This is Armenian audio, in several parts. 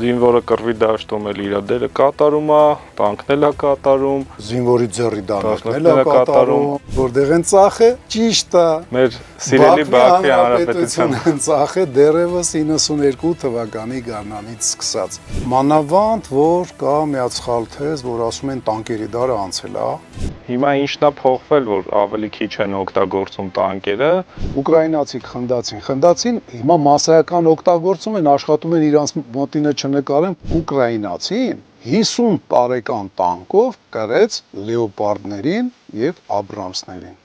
Զինվորը կռվի դաշտում էլ իր դերը կատարում է, տանկն է կատարում, զինվորի ձեռի դանակն է կատարում, որտեղ են ծախը, ճիշտ է։ Մեր սիրելի Բաքվի Հանրապետության ծախը դեռևս 92 թվականի գարնանից սկսած։ Մանավանդ որ կա միացյալ թեզ, որ ասում են տանկերի դարը անցել է։ Հիմա ինչն է փոխվել, որ ավելի քիչ են օգտագործում տանկերը։ Ուկրաինացիք խնդացին, հիմա մասսայական օգտագործում են, աշխատում են իրանց մոտինը չնկարեն։ Ուկրաինացին 50 տարեկան տանկով կրեց լեոպարդներին եւ աբրամսներին։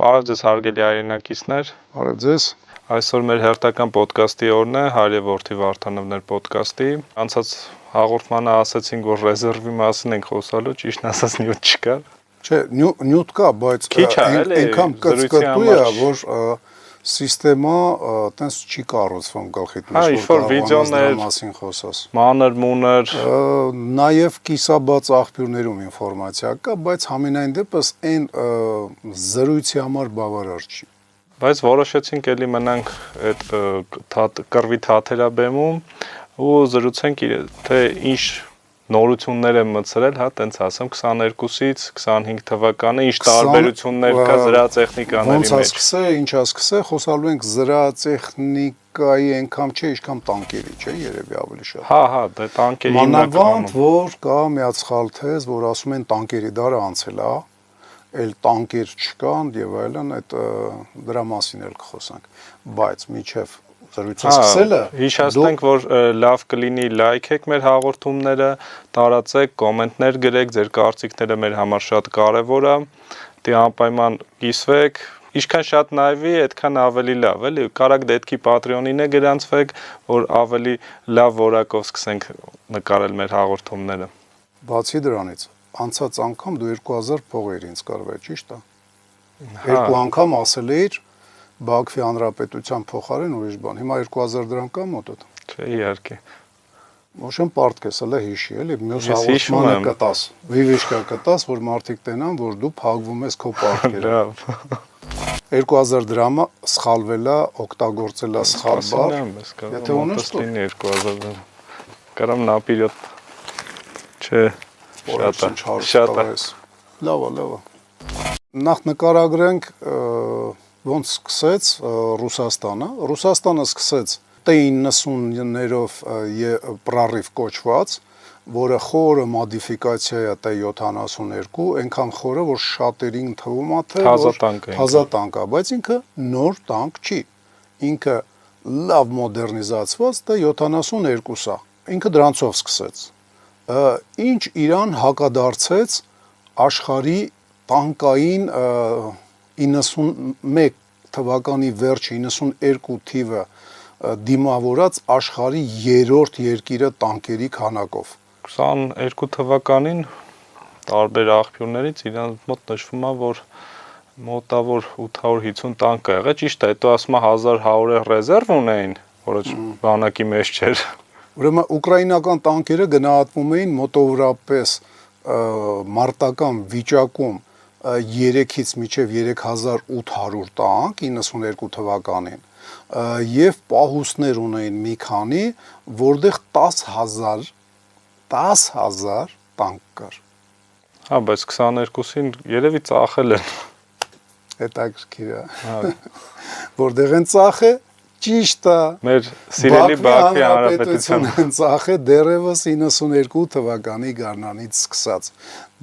Բարև ձեզ հարգելի հայրենակիցներ։ Բարև ձեզ։ Այսօր մեր հերթական ոդկասթի օրն է, Հայր եւ որդի Վարդանովներ ոդկասթի։ Անցած հաղորդմանը ասացինք, որ ռեզերվի մասին ենք խոսալու, ճիշտն ասած նյութ չկար։ Չէ, նյութ կա, բայց այնքան կծկտու է, որ սիստեմա տենց չի կառուցվում գլխիդ մեջ, որ վիդեոներ մասին խոսես։ Մանր-մունր, նաև կիսաբաց աղբյուրներում ինֆորմացիա կա, բայց համենայն դեպս այն զրույցի համար բավարար չի։ Բայց որոշեցինք էլի մնանք այդ կռվի թաթերաբեմում ու զրուցենք թե ինչ նորություններ եմ մտցրել, հա, տենց ասեմ 22-ից 25 թվականը ինչ տարբերություններ կա զրահատեխնիկաների մեջ։ Ոնց է սկսե, ինչ է սկսե, խոսալու ենք զրահատեխնիկայի անգամ չէ, ինչքան տանկերի, չէ, երևի ավելի շատ։ Հա, դե տանկերի մանավանդ որ կա միացյալ թեզ, որ ասում են տանկերի դարը անցել է, էլ տանկեր չկան եւ այլն, այդ դրա մասին էլ կխոսանք, բայց միջև զրույցը սկսելը հիշեցնենք, որ լավ կլինի լայքեք մեր հաղորդումները, տարածեք, կոմենտներ գրեք, ձեր կարծիքները մեր համար շատ կարևոր է, դե անպայման կիսվեք, ինչքան շատ նայվի, այդքան ավելի լավ, էլի, կարակ դեպքի Patreon-ին է գրանցվեք, որ ավելի լավ որակով սկսենք նկարել մեր հաղորդումները։ Բացի դրանից, անցած անգամ դու 2000 փողեր ինձ կարվեր, ճիշտ է։ Երկու անգամ ասել էիր Բաքվի Հանրապետության փոխարեն ուրիշ բան։ Հիմա 2000 դրամ կա մոտդ։ Չէ, իհարկե։ Ոչմ պարտքես հələ հիշի, էլի, մյուս հաղորդմանը կտաս։ Վիվիշկա կտաս, որ մարդիկ տենան, որ դու փակվում ես քո պարտքերը։ Լավ։ 2000 դրամը սխալվել է, օգտագործել է սխալ բառ։ Եթե ունես 2000 դրամ։ Կարամ նապիրոտ։ Չէ, շատ է։ Լավ է։ Նախ նկարագրենք ոնց սկսեց Ռուսաստանը։ Ռուսաստանը սկսեց T90-ներով պրարիվ կոչված, որը խորը մոդիֆիկացիա է T72, այնքան խորը, որ շատերին թվում է թե թազա տանկ է, բայց ինքը նոր տանկ չի։ Ինքը լավ մոդեռնիզացված T72 է։ Ինքը դրանցով սկսեց։ Ինչ իրան հակադարձեց աշխարհի տանկային 91 թվականի վերջ 92 թիվը դիմավորած աշխարհի երրորդ երկիրը տանկերի քանակով 22 թվականին տարբեր աղբյուրներից իրանց մոտ նշվում է, որ մոտավոր 850 տանկ է եղել, ճիշտ է, հետո ասում է 1100 ռեզերվ ունեին, որը բանակի մեջ չէր։ Ուրեմն ուկրաինական տանկերը գնահատվում էին մոտավորապես մարտական վիճակում 3-ից մինչև 3800 տանկ 92 թվականին եւ պահուստներ ունեին մի քանի, որտեղ 10000 տանկ կար։ Հա, բայց 22-ին երևի ծախել են։ Հետաքրքիր է։ Հա։ Որտեղ են ծախը ճիշտ է։ Մեր սիրելի Բաքվի Հանրապետության ծախը դեռևս 92 թվականի գարնանից սկսած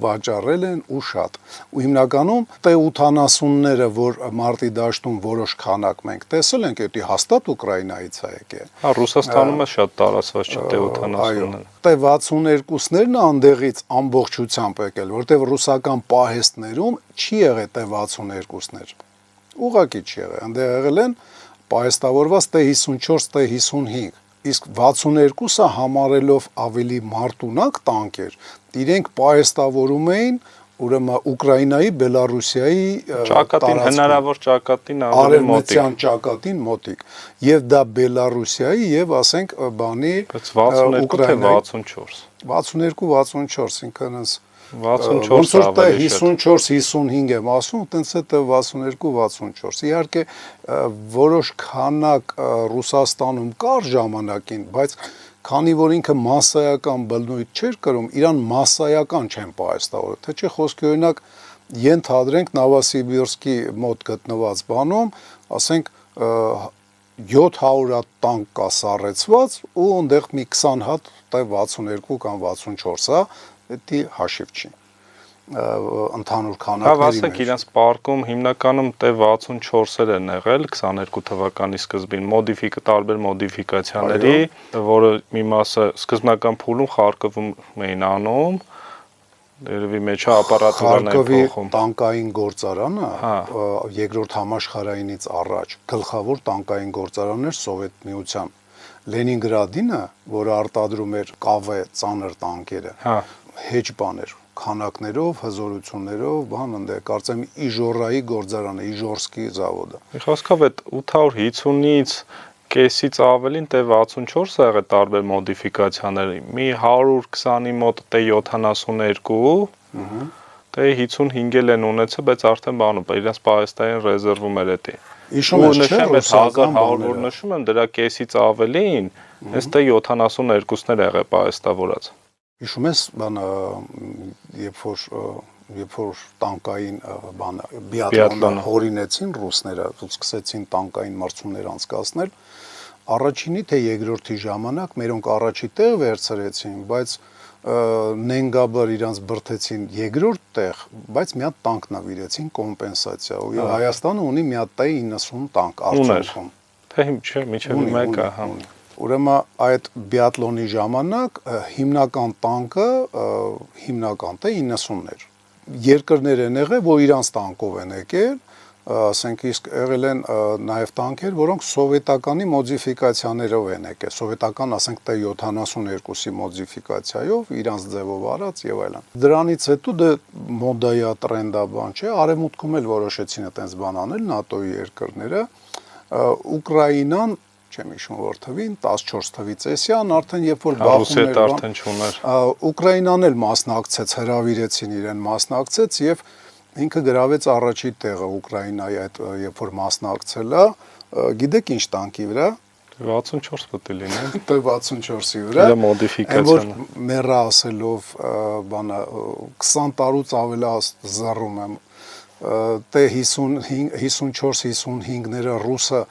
վաճառել են ու շատ։ Ու հիմնականում T80-ները, որ մարտի դաշտում որոշ քանակ մենք տեսել ենք, դա հաստատ Ուկրաինայից է եկել։ Հա, Ռուսաստանում է շատ տարածված չէ T80-ները։ T62-ներն է անդեղից ամբողջությամբ եկել, որտեղ ռուսական պահեստներում չի եղել T62-ներ։ Ուղղակի չի եղել։ Այնտեղ եղել են պայեստավորված T-54, T-55, իսկ 62-ը համարելով ավելի մարտունակ տանկեր, իրենք պայեստավորում էին ուրեմն Ուկրաինայի, Բելարուսիայի Ճակատին հնարավոր ճակատին ավելի մոտիկ։ արևմտյան ճակատին մոտիկ։ Եւ դա Բելարուսիայի եւ ասենք բանի 62 թե 64։ 62-64, ինքն 64-ը ավելի շատ։ 54-55 եմ ասում, տենց է 62-64։ Իհարկե որոշ քանակ Ռուսաստանում կար ժամանակին, բայց քանի որ ինքը մասսայական բնույթ չէր կրում, իրան մասսայական չեն պայեստավորել։ Թե չէ խոսքի օրինակ ենթադրենք Նովոսիբիրսկի մոտ գտնված բանում, ասենք 700 հատ տանկ կա սառեցված ու այնտեղ մի 20 հատ T-62 կամ 64 է, դա հաշիվ չի ընդհանուր քանակների մեջ։ Ասեք իրանց պարկում հիմնականում T-64-եր են եղել 22 թվականի սկզբին տարբեր մոդիֆիկացիաների, որը մի մասը սկզբնական փուլում Խարկովում էին անում, երևի մեջը ապարատուրան են փոխում։ Խարկովի տանկային գործարանը երկրորդ համաշխարհայինից առաջ գլխավոր տանկային գործարանն էր Սովետ Միության։ Լենինգրադինը, որը արտադրում էր կավե ծանր տանկերը, հեչ բաներ, քանակներով, հզորություններով, բան ընդ է, կարծեմ Իժորայի գործարանը, Իժորսկի զավոդը։ Մի խոսքով այդ 850-ից կեսից ավելին T-64 ա եղել տարբեր մոդիֆիկացիաներ, մի 120-ի մոտ T-72, T-55-ել են ունեցել, բայց արդեն բանում, իրենց պահեստային ռեզերվում էր էտի։ Հիշում ես, չէ՞, ռուսական 1100, որ նշում եմ, դրա կեսից ավելին, այս T-72-ներ եղել պահեստավորած։ Հիշում ես, բանը, երբ որ տանկային բանը բիատլոնը հորինեցին ռուսները, սկսեցին տանկային մրցումներ անցկացնել, առաջինի թե երկրորդի ժամանակ մերոնք առաջի տեղ վերցրեցին, բայց նենգաբար իրանց բրթեցին երկրորդ տեղ, բայց մի հատ տանկ նվիրեցին կոմպենսացիա, ու Հայաստանը ունի մի հատ T-90 տանկ արդյունքում։ Թե չէ, միջև մեկը, հա։ Ուրեմն այդ բիատլոնի ժամանակ հիմնական տանկը հիմնական T-90-ն էր։ Երկրներ են եղել, որ իրանց տանկով են եկել, ասենք իսկ եղել են նաև տանկեր, որոնք սովետականի մոդիֆիկացիաներով են եկել, սովետական ասենք T-72-ի մոդիֆիկացիայով, իրանց ձևով արած եւ այլն։ Դրանից հետո դե մոդայա տրենդա բան չէ, արևմուտքում էլ որոշեցին այդպես բան անել ՆԱՏՕ-ի երկրները, Ուկրաինան չեմ հիշում որ թվին 14 թվի ծեսյան արդեն երբ որ բախում էր արդեն չուներ Ուկրաինան էլ մասնակցեց հրավիրեցին իրեն մասնակցեց եւ ինքը գրավեց առաջի տեղը Ուկրաինայի այդ երբ որ մասնակցել է գիտեք ինչ տանկի վրա 64 պետք է լինի T-64-ի վրա դա մոդիֆիկացիան է մեռա ասելով բանը 20 տարուց ավել զառում եմ T-54-55-ները ռուսը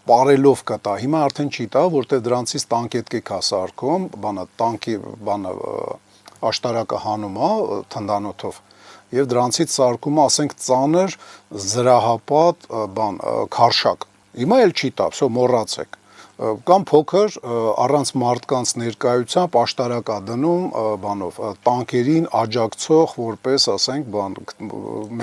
բարելով կտա, հիմա արդեն չի տա, որտեղ դրանցից տանկետ կեք հասարկում, բանը տանկի բանը աշտարակը հանում է թնդանոթով եւ դրանցից սարկում է, ասենք ծանր զրահապատ բան քարշակ։ Հիմա էլ չի տա, всё մոռացեք։ Կամ փոքր առանց մարդկանց ներկայությամբ աշտարակա դնում բանով տանկերին աջակցող որպես ասենք բան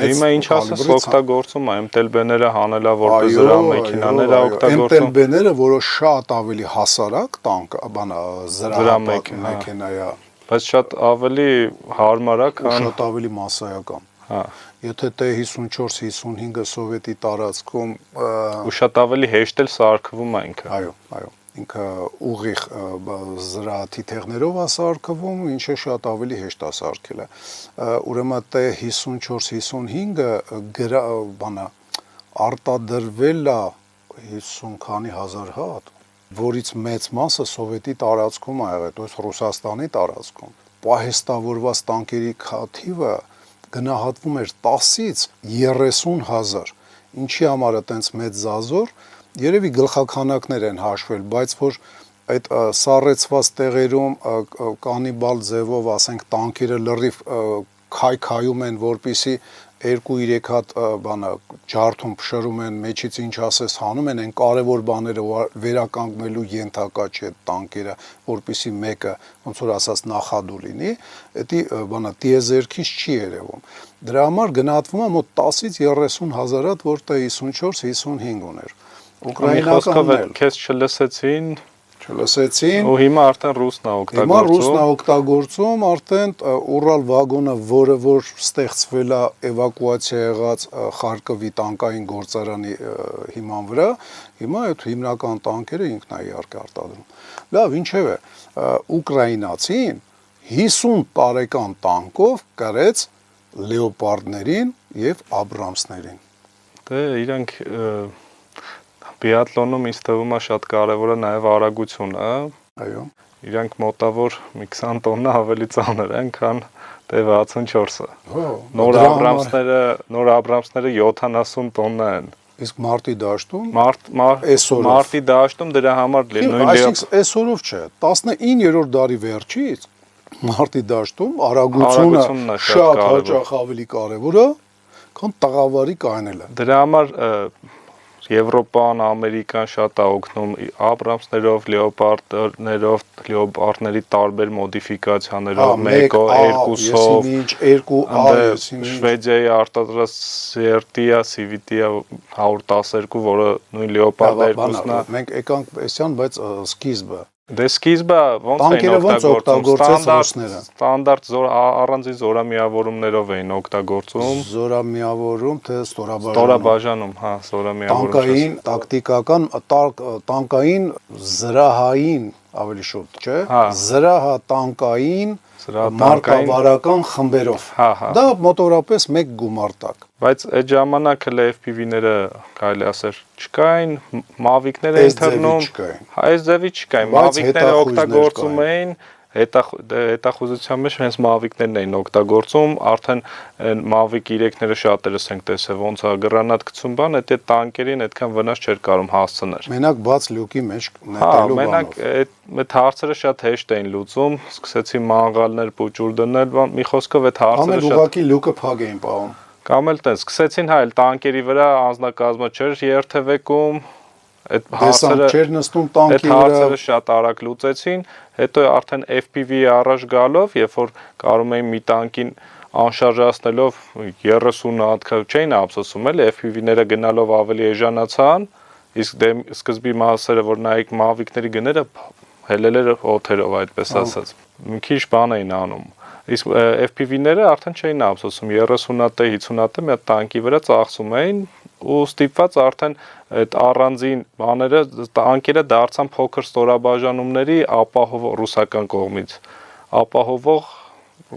հիմա ինչ ասես օգտագործում է MTLB-ները հանելա որպես զրահմեքենաներ օգտագործում MTLB-ները, որը շատ ավելի հասարակ տանկ բանա զրահմեքենա է, բայց շատ ավելի հարմար է, քան շատ ավելի մասսայական։ Հա Եթե T-54-55-ը սովետի տարածքում ու շատ ավելի հեշտ էլ սարքվում է ինքը։ Այո, ինքը ուղիղ զրահաթիթեղներով է սարքվում, ինչը շատ ավելի հեշտ է սարքելը։ Ուրեմն T-50-55-ը բանա արտադրվել է 50 քանի հազար հատ, որից մեծ մասը սովետի տարածքում է եղել, ըստ Ռուսաստանի տարածքում։ Պահեստավորված տանկերի թիվը գնահատվում էր 10-ից 30 հազար, ինչի համար է տենց մեծ զազոր, երևի գլխաքանակներ են հաշվել, բայց որ այդ սառեցված տեղերում կանիբալ ձևով, ասենք տանկերը լրիվ քայքայում են, որպիսի 2-3 հատ բանը ջարդում փշրում են, մեջից ինչ ասես հանում են, այն կարևոր բաները վերականգնելու ենթակա չէ տանկերը, որպեսի մեկը ոնց որ ասած նախադու լինի, դա բանը տիեզերքից չի երևում։ Դրա համար գնահատվում է մոտ 10-ից 30 հազար հատ, որտեղ 54-55 ուներ։ Ուկրաինականն էլ քեզ չլսեցին չլսեցին։ ու հիմա արդեն ռուսն է օգտագործում։ Հիմա ռուսն է օգտագործում, արդեն Ուռալ վագոնը, որը որ ստեղծվել է էվակուացիա եղած Խարկովի տանկային գործարանի հիման վրա, հիմա այդ հիմնական տանկերը ինքն է իհարկե արտադրում։ Լավ, ինչևէ, ուկրաինացին 50 տարեկան տանկով կրեց լեոպարդներին եւ աբրամսներին։ Դե իրանք բիատլոնում ինձ թվում է շատ կարևոր է նաև արագությունը։ Այո։ Իրանք մոտավոր մի 20 տոննա ավելի ծանր են, քան դե 64-ը։ Նոր Աբրամսները 70 տոննա են։ Իսկ մարտի դաշտում Մարտի դաշտում դրա համար նույն այսինքն այսօրով չէ, 19-րդ դարի վերջից մարտի դաշտում արագությունը շատ հաճախ ավելի կարևոր է, քան տաղավարի կանելը։ Դրա համար Եվրոպան, Ամերիկան շատ է օգնում Աբրամսներով, լեոպարդների տարբեր մոդիֆիկացիաներով, 1-2-ով, Շվեդիայի արտադրած CRT-ը, CVT-ը 112, որը նույն լեոպարդը 2-ն է։ Մենք եկանք այսյան, բայց սկիզբը Դե սկիզբը ոնց էին օգտագործում, ստանդարտ առանձին զորամիավորումներով էին օգտագործում։ Զորամիավորում, թե ստորաբաժանում, հա, զորամիավորում։ Տանկային, տակտիկական, տանկային զրահային, ավելի շուտ, չէ՞։ Զրահատանկային մարտավարական խմբերով։ Դա մոտորապես մեկ գումարտակ։ Բայց այդ ժամանակ էլ FPV-ները կարելի ասել չկային, մավիկներ էին թռնում, այս ձևի չկային, մավիկները օգտագործում էին, հետախուզության մեջ հենց մավիկներն էին օգտագործում, արդեն մավիկ 3-ները շատերս ենք տեսել, ոնց է գրանատ գցում բան, այդ տանկերին այդքան վնաս չէր կարող հասցնել։ Մենակ բաց լուկի մեջ նետելու բանով։ Մենակ այդ հարցերը շատ հեշտ էին լուծում, սկսեցին մանգալներ պուճուր դնել, մի խոսքով այդ հարցերը շատ ուղղակի լուկը փակ էին պահում։ Կամ էլ տես, սկսեցին հայել տանկերի վրա անձնակազմը չէր երթևեկում, այդ հարցերը շատ արագ լուծեցին, հետո արդեն FPV-ի առաջ գալով, երբ որ կարում էին մի տանկին անշարժացնելով 30 հատ չէին ափսոսում, էլի FPV-ները գնալով ավելի էժանացան, իսկ սկզբի մասերը, որ նայեք մավիկների գները հելել էր օթերով, այդպես ասած։ Մի քիչ բան էին անում։ Իսկ FPV-ները արդեն չէին ափսոսում 30 հատ, 50 հատ մի հատ տանկի վրա ծախսում էին ու ստիպված արդեն այդ առանձին բաները տանկերը դարձան փոքր ստորաբաժանումների ապահովող ռուսական կողմից ապահովող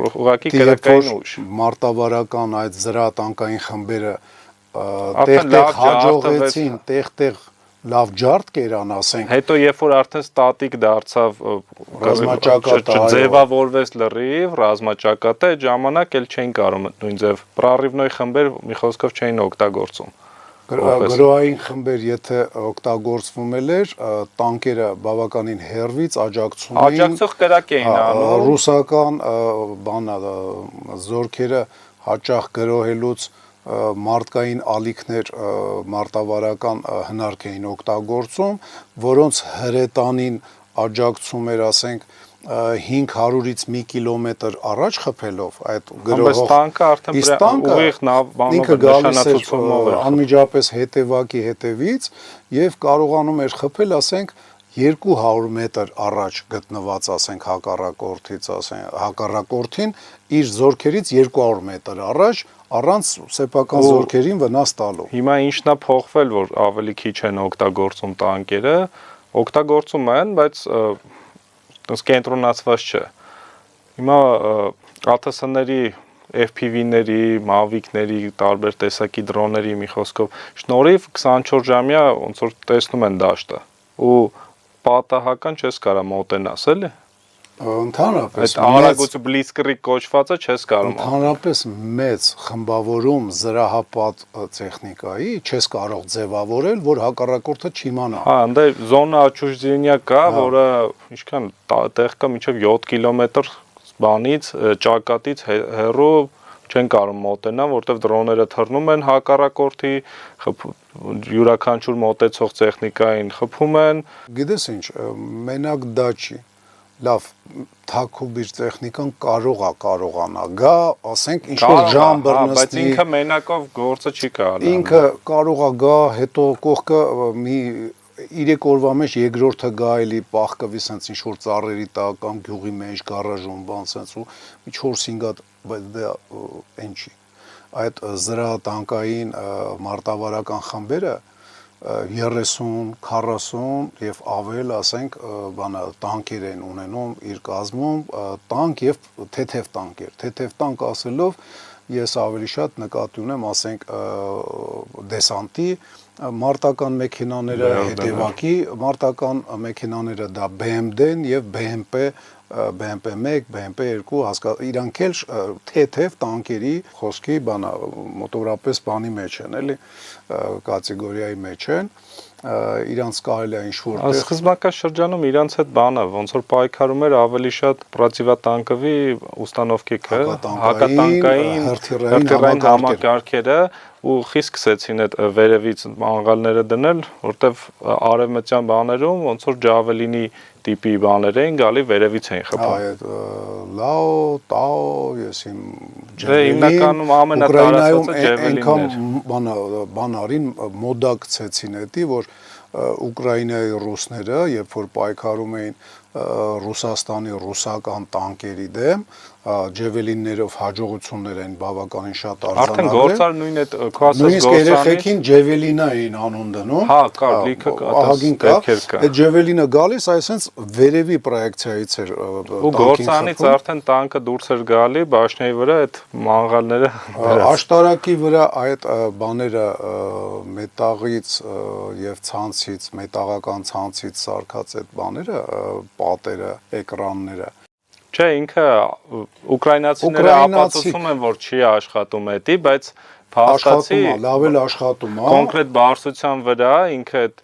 ուղղակի քրակային ուժ մարտավարական այդ զրահատանկային խմբերը տեղ-տեղ հաջողեցին տեղ-տեղ լավ ջարդ կերան, ասենք։ Հետո երբ որ արդեն ստատիկ դարձավ ռազմաճակատը, ձևավորվեց լրիվ, ռազմաճակատը, այդ ժամանակ էլ չէին կարող նույն ձև պրարիվնոյ խմբեր մի խոսքով չէին օգտագործում։ Գրոհային խմբեր, եթե օգտագործվում էր, տանկերը բավականին հեռվից աջակցում էին։ Աջակցող կրակ էին անում։ Ռուսական զորքերը հաճախ գրոհելուց մարդկային ալիքներ մարտավարական հնարք էին օգտագործում, որոնց հրետանին աջակցում էր, ասենք, 500-ից մի կիլոմետր առաջ խփելով այդ գրողող տանկը արդեն ուղիղ նշանացուցումով էր անմիջապես հետևակի հետևից եւ կարողանում էր խփել, ասենք, 200 մետր առաջ գտնված, ասենք, հակառակորդից, ասենք, հակառակորդին իր զորքերից 200 մետր առաջ առանց սեփական զորքերին վնաս տալու։ Հիմա ինչն է փոխվել, որ ավելի քիչ են օգտագործում տանկերը, օգտագործում են, բայց կենտրոնացված չէ։ Հիմա ԱԹՍ-ների, FPV-ների, մավիկների, տարբեր տեսակի դրոնների մի խոսքով շնորհիվ 24 ժամյա ոնց որ տեսնում են դաշտը ու պատահական չես կարա մոտենաս, էլի։ Ընդհանրապես այդ արագություն բլիցկրիկ կոչվածը չես կարող։ Ընդհանրապես մեծ խմբավորում զրահապատ տեխնիկայի չես կարող ձևավորել, որ հակառակորդը չիմանա։ Հա, ընդ զոնա отчуждения կա, որը ինչքան տեղ կա մինչև 7 կիլոմետր բանից, ճակատից հեռու չեն կարող մոտենալ, որտեղ դրոնները թռնում են հակառակորդի, յուրաքանչյուր մոտեցող տեխնիկային խփում են։ Գիտես ինչ, մենակ դա չի։ Լավ, թաքուբիր տեխնիկան կարողանա գա, ասենք ինչ որ ժամ բռնցնի, բայց ինքը մենակով գործը չի կարողանա։ Ինքը կարողա գա, հետո կողքը մի 3 օրվա մեջ երկրորդը գա էլի պահկվի սենց ինչ որ ծառերի տակ կամ գյուղի մեջ գարաժում բան սենց ու մի 4-5 հատ, բայց դա այն չի։ Այդ զրահատանկային մարտավարական խմբերը 30, 40 եւ ավել, ասենք, բանը տանկեր են ունենում իր կազմում, տանկ եւ թեթև տանկեր։ Թեթև տանկ ասելով ես ավելի շատ նկատի ունեմ, ասենք, դեսանտի մարտական մեքենաները, հետևակի մարտական մեքենաները դա BMD-ն եւ BMP 1, BMP 2 իրանք էլ թեթև տանկերի խոսքի բանա մոտորապես բանի մեջ են, էլի կատեգորիայի մեջ են, իրանց կարելի է ինչ-որ տեղ Սկզբնական շրջանում իրանց հետ բանը ոնց որ պայքարում էր ավելի շատ պրոտիվատանկովի ուստանովկեքը, հակատանկային հրթիռային համակարգերը ու խիստ սկսեցին այդ վերևից անգալները դնել, որտեվ արևմտյան բաներում ոնց որ ջավելինի տիպի բաներ էին գալի վերևից էին խփում։ Այդ լաո, տաո, ես իմ հիմնականում ամենատարածվածը այնքան բանարին մոդա գցեցին էդի, որ Ուկրաինայի ռուսները, երբ որ պայքարում էին Ռուսաստանի ռուսական տանկերի դեմ, ջևելիններով հաջողություններ են բավականին շատ արձանագրել։ Արդեն գործար նույն այդ քո ասած Նույնիսկ երեխեքին ջևելինա էին անուն դնում։ Հա, կար, լիքը դեպքեր կա։ Այդ ջևելինը գալիս, այսինքն վերևի պրոյեկցիայից էր ու գործանից արդեն տանկը դուրս էր գալի, բաշնյայի վրա այդ մանգալները աշտարակի վրա այդ բաները մետաղից եւ ցանցից, մետաղական ցանցից սարքած այդ բաները, պատերը, էկրանները Չէ, ինքը ուկրաինացիները ապացուցում են, որ չի աշխատում էդի, բայց փաստացի լավ էլ աշխատում է։ Կոնկրետ բարձրության վրա ինքը այդ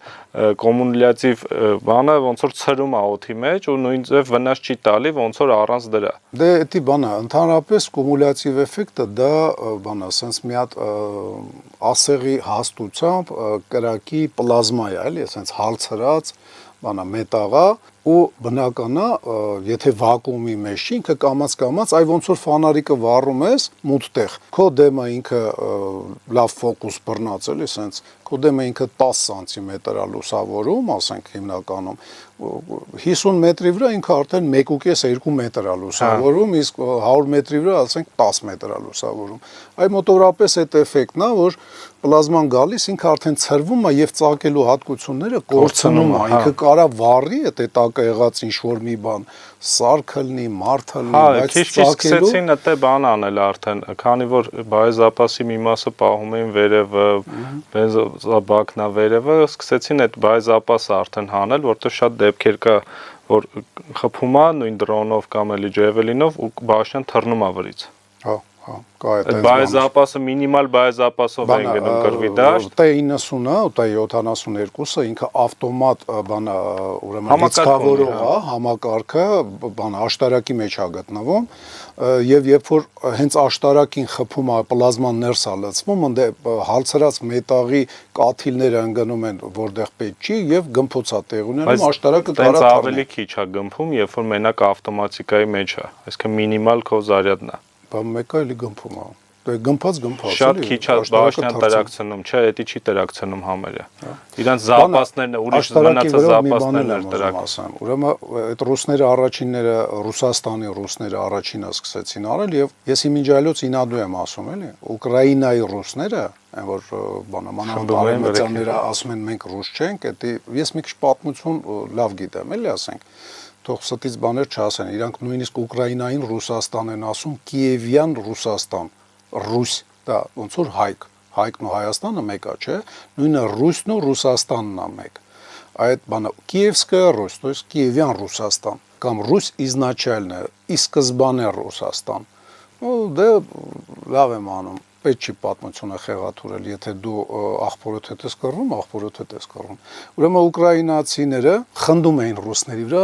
կոմունիկատիվ բանը ոնց որ ցրում է օդի մեջ ու նույն ձև վնաս չի տալի, ոնց որ առանց դրա։ Դե էդի բանը, ընդհանրապես կումուլյատիվ էֆեկտը դա բանը, ասենց մի հատ ասեղի հաստությամբ կրակի պլազմա է, էլի, ասենց հալցրած բանա մետաղա ու բնականա եթե վակուումի մեջ չի ինքը կամած այ ոնց որ ֆանարիկը վառում ես մութտեղ քո դեմը ինքը լավ ֆոկուս բռնած էլի սենց քո դեմը ինքը 10 սանտիմետր է լուսավորում ասենք հիմնականում 50 մետրի վրա ինքը արդեն 1.5-2 մետր է լուսավորում իսկ 100 մետրի վրա ասենք 10 մետր է լուսավորում այ մոտորապես այդ էֆեկտն է որ պլազման գալիս ինքը արդեն ցրվում է եւ ծակելու հատկությունները կորցնում է ինքը կարա վառի այդ տակը եղած ինչ որ մի բան սարքլնի մարթլնի բայց ծակելու դա բան անել արդեն քանի որ բայզապասի մի մասը պահում էին վերևը բենզոբակնա վերևը սկսեցին այդ բայզապասը արդեն հանել որտեղ շատ դեպքեր կա որ խփում է նույն դրոնով կամ էլի ջևելինով ու բաշնյան թռնում է վրից Հա, կա այդ բայզապասը մինիմալ բայզապասով են գնում կրվի դաշտ T90-ը, T72-ը ինքը ավտոմատ բանը ուրեմն լիցքավորող է, համակարգը բանը աշտարակի մեջ է գտնվում եւ երբ որ հենց աշտարակին խփում է պլազման ներս է լցվում, ընդ հալցրած մետաղի կաթիլները ընկնում են որտեղ պետք չի եւ գմփոց է տեղ ունենում աշտարակը կարա ավելի քիչ է գմփում, երբ որ մենակ ավտոմատիկայի մեջ է, այսինքն մինիմալ քո զարյադն է Բան մեկը էլի գմփում է Դե գմփած Շատ քիչ է բաշնյան տրակցնում, չէ, էդի չի տրակցնում համարյա։ Իրանց զապասներն ուրիշ մնացած զապասներն էր տրակցում։ Ուրեմն այդ ռուսները առաջինները Ռուսաստանի ռուսները առաջինը սկսեցին արել եւ ես իմիջայլոց ինադու եմ ասում, էլի։ Ուկրաինայի ռուսները, այն որ բանը մանավանդ ասում են մենք ռուս չենք, էդի ես մի քիչ պատմություն լավ գիտեմ, էլի ասենք թող ստից բաներ չասեն, իրանք նույնիսկ Ուկրաինային Ռուսաստան են ասում, Կիևյան Ռուսաստան, Ռուս, դա ոնց որ Հայկն ու Հայաստանը մեկա, չէ, նույնը Ռուսն ու Ռուսաստանն է մեկ։ Այդ բանը Կիևская Русь, то есть Киевյան Ռուսաստան, կամ Русь изначальная, ի սկզբանե Ռուսաստան։ Ու դե լավ եմ անում։ պետք չի պատմությունը խեղաթուրել, եթե դու աղբորոդ հետ ես կռվում, աղբորոդ հետ ես կռվում։ Ուրեմն ուկրաինացիները խնդում էին ռուսների վրա,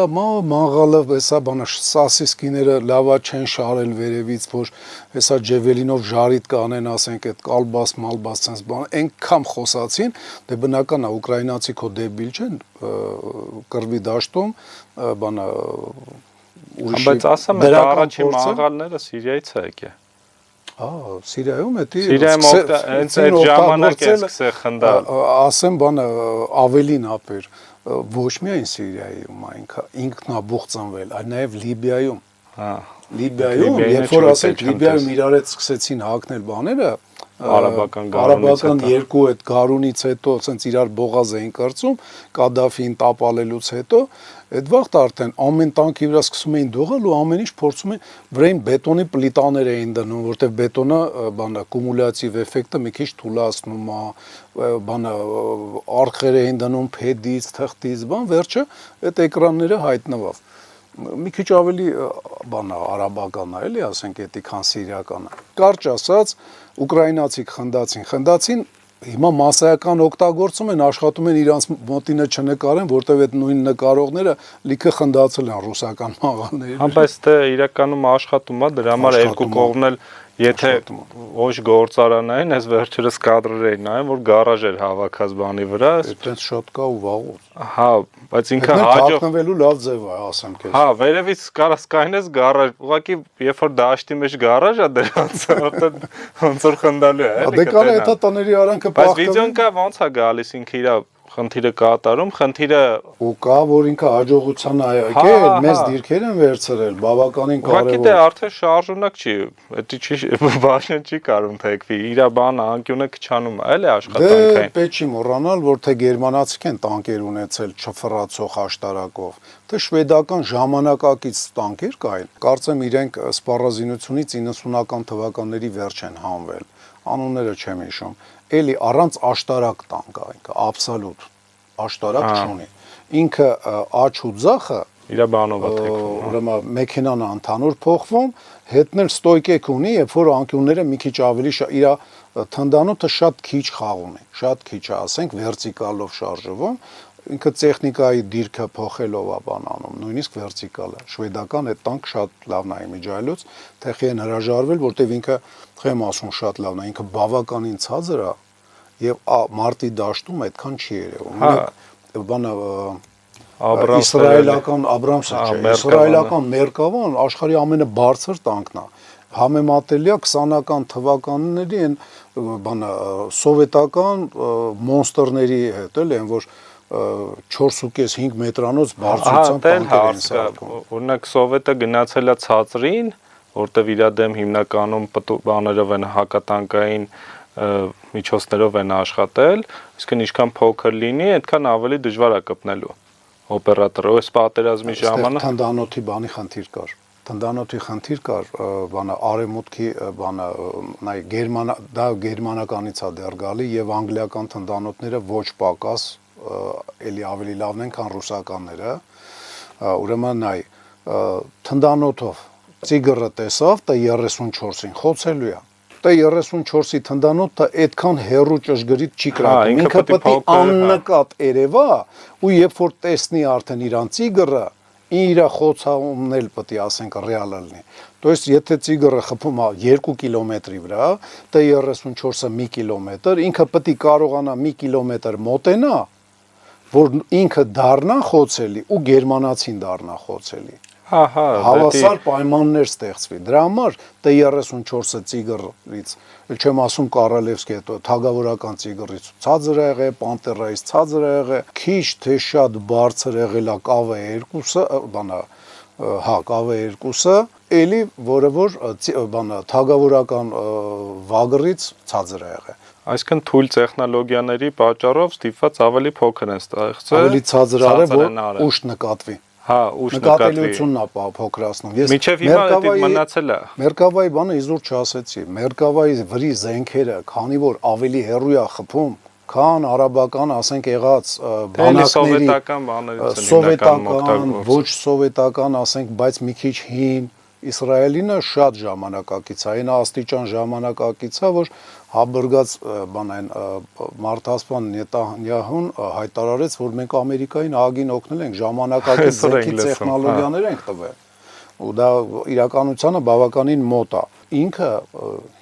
մաղալը, հեսա բանը սասիսկիները լավա չեն շարել վերևից, որ հեսա ջևելինով ժարիտ կանեն, ասենք այդ կալբաս, մալբաս sense բան, այնքան խոսացին, դե բնական է ուկրաինացի քո դեբիլ չեն, կռվի դաշտում, բանը բայց ասեմ այդ առաջին մաղալները Սիրիայից է եկել։ Սիրիայում է Սիրիայում հենց այդ ժամանակ է սկսել խնդալ։ Ասեմ բանը ավելին ապեր, ոչ միայն Սիրիայում ինքնաբուխ ծնվել, այլ նաև Լիբիայում։ Լիբիայում, երբ որ ասենք Լիբիայում իրար հետ սկսեցին հակնել բաները, արաբական երկու այդ գարունից հետո ասենց իրար բողազ էին կրծում, Կադաֆին տապալելուց հետո, այդ վաղտ արդեն ամեն տանկի վրա սկսում էին դողալ ու ամեն ինչ փորձում էին վրային բետոնի պլիտաներ էին դնում, որտեղ բետոնը բանը կումուլյատիվ էֆեկտը մի քիչ թուլացնում է, բանը արխեր էին դնում փեդից, թղթից, բան, վերջը այդ էկրանները հայտնվավ։ Մի քիչ ավելի բանը արաբական է, էլի ասենք էդի քան սիրիականը։ Կարճ ասած, ուկրաինացիք խնդացին, հիմա մասսայական օգտագործում են, աշխատում են իրանց մոտինը չնկարեն, որտեղ այդ նույն նկարողները լիքը խնդացել են ռուսական մաղալների։ Բայց դե իրականում աշխատում է, դրա համար երկու կողմն էլ եթե ոչ գործարանային, այս վերջերս կադրեր էին նայում, որ գարաժ էր հավաքած բանի վրա։ Այդպես շատ կա ու վաղուց։ Հա, բայց ինքը հաջող հագնվելու լավ ձև է, ասեմ քեզ։ Հա, վերևից կարաս կայնես գարաժ, ուղղակի երբ որ դաշտի մեջ գարաժ է դրանց, արդեն ոնց որ խնդալու է, էլի։ Դե կարա այդ տների արանքը բայց վիդեոն կա ոնց է գալիս ինքը իր խնդիրը կատարում, խնդիրը ու կա, որ ինքը հաջողության է եկել, մեծ դիրքեր են վերցրել, բավականին կարևոր։ Ուղղակի դե արդեն շարժունակ չի, դա չի բաժան չի կարում թեքվի, իր բանը անկյունը քչանում է, էլի աշխատանքային։ Դե պետք չի մոռանալ, որ թե գերմանացիք են տանկեր ունեցել չֆռացող աշտարակով, թե շվեդական ժամանակակից տանկեր կային։ Կարծեմ իրենք սպառազինությունից 90-ական թվականների վերջ են հանվել, անունները չեմ հիշում։ Էլի առանց աշտարակ տանկ է ինքը, աբսոլյուտ աշտարակ չունի։ Ինքը աչ ու ձախը իր բանով է թեքվում։ Ուրեմն մեքենան ընդհանուր փոխվում, հետն էլ ստոյկեք ունի, երբ որ անկյունները մի քիչ ավելի իր թնդանոթը շատ քիչ խաղում է, շատ քիչ է, ասենք վերտիկալով շարժվում, ինքը տեխնիկայի դիրքը փոխելով է բան անում, նույնիսկ վերտիկալը։ Շվեդական այդ տանկ շատ լավն է իմիջայլոց, թեխի են հրաժարվել, որտեվ ինքը խեմ ասում շատ լավն է, ինքը բավականին ցածր է եւ մարտի դաշտում այդքան չի երևում։ Բանը իսրայելական Աբրամսը չէ, իսրայելական Մերկավան աշխարհի ամենաբարձր տանկն է։ Համեմատելի է 20-ական թվականների այն բանը սովետական մոնստերների հետ, էլ են որ 4.5 մետրանոց բարձրությամբ տանկեր են սարքում։ Օրինակ սովետը գնացել է ցածրին, որտեվ իր դեմ հիմնականում բաներով են հակատանկային միջոցներով են աշխատել, իսկ ինչքան փոքր լինի, այդքան ավելի դժվար է կպնելու օպերատորը, այս պատերազմի ժամանակ թնդանոթի բանի խնդիր կար։ Թնդանոթի խնդիր կար, բանը արևմուտքի բանը, նայ դա գերմանականից է դեռ գալի եւ անգլիական թնդանոթները ոչ պակաս էլի ավելի լավն են, քան ռուսականները։ Ուրեմն նայ թնդանոթով ծիգրը տեսավ T-34-ին խոցելու է։ T-34-ի թնդանոթը այդքան հեռու ճշգրիտ չի կրակում։ Ինքը պետք է աննկատ երևա ու երբ որ տեսնի արդեն իրան ծիգրը, իր խոցումն էլ պետք է ասենք ռեալ լինի։ То есть եթե ծիգրը խփում է 2 կիլոմետրի վրա, T-34-ը 1 կիլոմետր, ինքը պետք է կարողանա 1 կիլոմետր մոտենա, որ ինքը դառնա խոցելի ու գերմանացին դառնա խոցելի։ Հավասար պայմաններ ստեղծվի։ Դրա համար T-34-ը ծիգրից, չեմ ասում Կարալևսկի հետո թագավորական ծիգրից ցածր է եղել, Պանտերայից ցածր է եղել, քիչ թե շատ բարձր եղել է KV2-ը, բանա, հա, KV2-ը, էլի որը որ բանա թագավորական վագրից ցածր է եղել։ Այսինքն թույլ տեխնոլոգիաների պատճառով ստիպված ավելի փոքր են ստեղծել։ Ավելի ցածր արել, որ ուշ նկատվի։ Հա, ուշ նկատվի։ Նկատելիությունն է փոքրացնում։ Մինչև հիմա դա մնացել է։ Մերկավայի բանը իզուր չասեցի։ Մերկավայի վրի զենքերը, քանի որ ավելի հեռու է խփում, քան արաբական, ասենք եղած բանակների սովետական բաներից սովետական, ոչ սովետական, ասենք, բայց մի քիչ հին Իսրայելինը շատ ժամանակակից է, այն աստիճան ժամանակակից է, որ հաբրգած բանային մարդասպան Նետանյահուն հայտարարեց, որ մենք Ամերիկային ահագին օգնել ենք, ժամանակակից զենքի տեխնոլոգիաներ ենք տվել։ Ու դա իրականությանը բավականին մոտ է։ Ինքը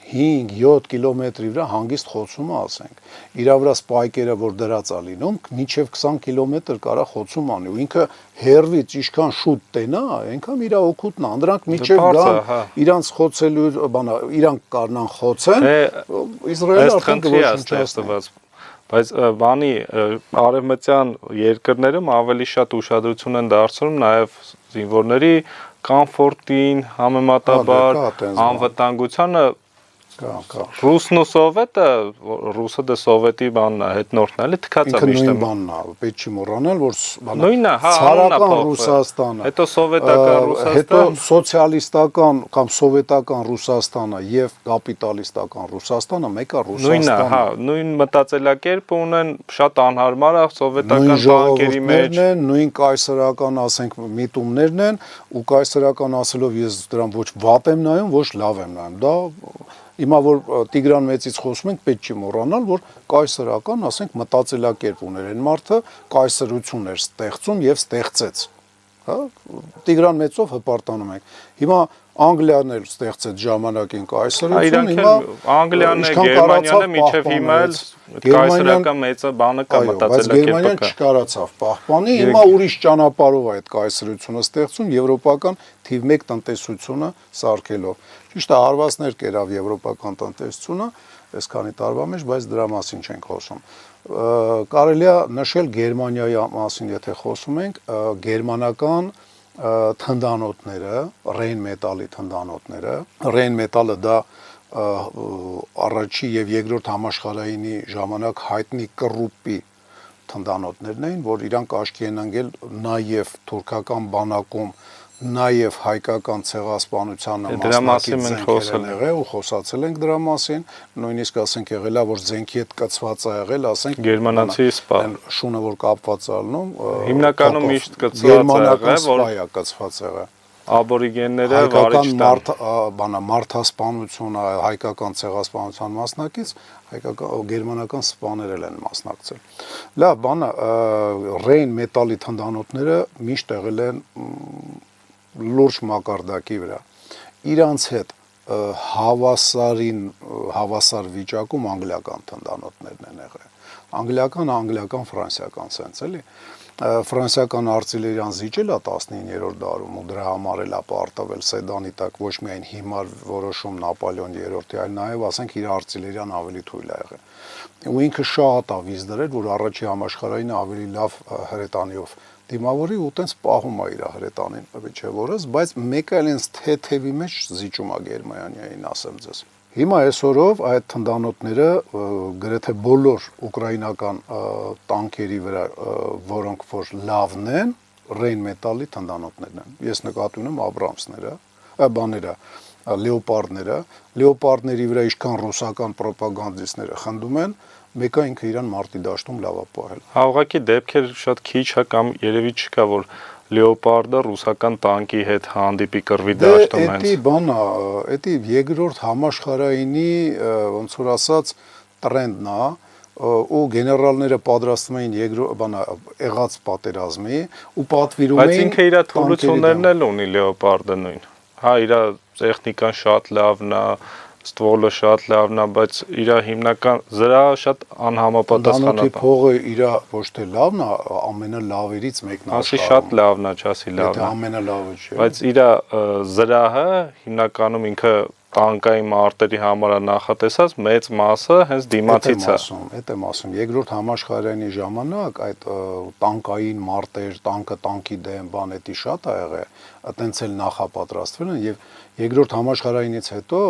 5-7 կիլոմետրի վրա հանգիստ խոցում է, ասենք։ Իրա վրա սպայկերը, որ դրած է լինում, մինչև 20 կիլոմետր կարա խոցում անի, ու ինքը հերվից ինչքան շուտ տենա, այնքան իրա օգուտն է։ Դրանք մինչև գան իրանց խոցելու բանա, իրանք կարնան խոցեն, Իսրայելը արդեն կոչնչացնի։ Բայց բանի արևմտյան երկրներում ավելի շատ ուշադրություն են դարձնում նաև զինվորների կոմֆորտին, համեմատաբար անվտանգությանը Ռուսն ու Սովետը, ռուսը դե Սովետի բանն է, հետնորդն է, էլի թքած է միշտ։ Նույն բանն է, պետք չի մոռանել, որ նույնն է, ցարական Ռուսաստանը, հետո սովետական Ռուսաստանը, հետո սոցիալիստական կամ սովետական Ռուսաստանը եւ կապիտալիստական Ռուսաստանը մեկը Ռուսաստանն է։ Նույն մտածելակերպը ունեն, շատ անհարմար է սովետական բանկերի մեջ, նույն կայսրական, ասենք, միտումներն են, ու կայսրական ասելով ես դրան ոչ վատ եմ նայում, ոչ լավ եմ նայում։ Դա Հիմա որ Տիգրան Մեծից խոսում ենք, պետք չի մոռանալ, որ կայսրական, ասենք, մտածելակերպ ուներ այն մարդը, կայսրություն էր ստեղծում եւ ստեղծեց։ Հա, Տիգրան Մեծով հպարտանում ենք։ Հիմա Անգլիան էլ ստեղծեց ժամանակին կայսրություն, հիմա Անգլիան է, Գերմանիան է, մինչև հիմա էլ կայսրական մեծը բանը կա մտածելակերպը։ Գերմանիան չկարացավ պահպանի, հիմա ուրիշ ճանապարհով է այդ կայսրությունը ստեղծում եվրոպական թիվ 1 տնտեսությունը սարքելով։ Ճիշտ է, հարվածներ կերավ եվրոպական տնտեսությունը այսքանի տարվա մեջ, բայց դրա մասին չենք խոսում։ Կարելի է նշել Գերմանիայի մասին, եթե խոսում ենք, գերմանական թնդանոթները, Ռեյն մետալի թնդանոթները, Ռեյն մետալը դա առաջի եւ երկրորդ համաշխարհայինի ժամանակ հայտնի կռուպի թնդանոթներն էին, որ իրանք աչքի են ընկել նաեւ թուրքական բանակում, նաեւ հայկական ցեղասպանությանը մասնակից զենքեր եղել ու խոսացել ենք դրա մասին, նույնիսկ ասենք եղել է, որ զենքի հետ կծված է եղել, ասենք գերմանացի սպա, շունը որ կապված է ալնում, հիմնականում միշտ կծված է եղել, կծված եղել աբորիգենները վարիչտան մարդասպանությունը, հայկական ցեղասպանության մասնակից, գերմանական սպաներել են մասնակցել։ Լավ, բանը Ռեյն մետալի թնդանոթները միշտ եղել են լուրջ մակարդակի վրա։ Իրանց հետ հավասար վիճակում անգլիական թնդանոթներն են եղել։ Անգլիական, ֆրանսիական sense էլի։ Ֆրանսիական արտիլերիան զիջել է 19-րդ դարում ու դրա համար էլ ապարտվել Սեդանի տակ ոչ միայն հիմար որոշում Նապոլեոն III-ի, այլ նաև ասենք իր արտիլերիան ավելի թույլ է եղել։ Ու ինքը շատ է վիզ դրել, որ առաջի համաշխարհային ավելի լավ հրետանիով դիմավորի ու տենց պահում է իր հրետանին, չէ՞ որս, բայց մեկը էլ ինձ թեթևի մեջ զիջում է Գերմանիային, ասեմ ձեզ։ Հիմա այսօրով այդ թնդանոթները գրեթե բոլոր ուկրաինական տանկերի վրա, որոնք որ լավն են, Ռեյն մետալի թնդանոթներն են։ Ես նկատի ունեմ Աբրամսները, բաները, լեոպարդների վրա ինչքան ռուսական ռոպագանդիստները խնդում են, մեկը ինքը իրան մարտի դաշտում լավ է պահել։ Ուղղակի դեպքեր շատ քիչ է կամ երևի չկա, որ լեոպարդը ռուսական տանկի հետ հանդիպի կռվի դաշտում հենց։ Էդի բանա, էդի երկրորդ համաշխարհայինի ոնց որ ասած տրենդն է, ու գեներալները պատրաստվում էին եղած պատերազմի ու պատվիրում էին։ Բայց ինքը իր թուլություններն էլ ունի լեոպարդը նույն։ Հա, իր տեխնիկան շատ լավն է, ստվոլը շատ լավն է, բայց իր հիմնական զրահը շատ անհամապատասխանատու։ Տանոթի փողը իր ոչ թե լավն է, ամենալավերից մեկն է։ Ասի շատ լավն է, չասի լավն է։ Դա ամենալավը չէ։ Բայց իր զրահը հիմնականում ինքը տանկային մարտերի համար է նախատեսած, մեծ մասը հենց դիմացից է։ Այդ եմ ասում, երկրորդ համաշխարհայինի ժամանակ այդ տանկային մարտեր, տանկի դեմ, բան էդի շատ ա եղել, այտենց էլ նախապատրաստվել են եւ երկրորդ համաշխարհայինից հետո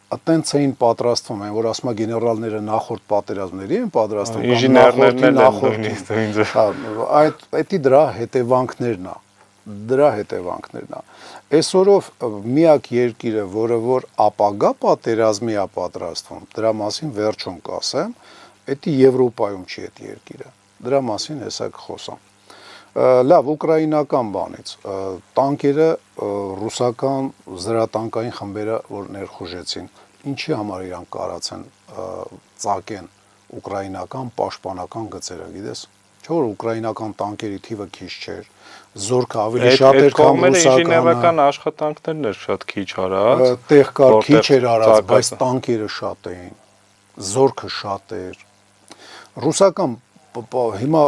այտենց էին պատրաստվում, այն որ ասում է գեներալները նախորդ պատերազմների են պատրաստվում, ինժեներներն են, այդի դրա հետևանքներն է։ Այսօրով միակ երկիրը, որը որ ապագա պատերազմի է պատրաստվում, դրա մասին վերջում կասեմ, դա Եվրոպայում չի այդ երկիրը։ Դրա մասին հեսա կխոսամ։ Լավ, ուկրաինական բանից տանկերը ռուսական զրատանկային խմբերը որ ներխուժեցին, ինչի համար իրանք կարացեն ծակեն ուկրաինական պաշտպանական գծերը, գիտես, չէ՞ որ ուկրաինական տանկերի թիվը քիչ չէր, զորքը ավելի շատ էր, քան ռուսականը, ինժեներական աշխատանքներն էր շատ քիչ արած, տեղ կար քիչ էր արած, բայց տանկերը շատ էին, զորքը շատ էր, ռուսական հիմա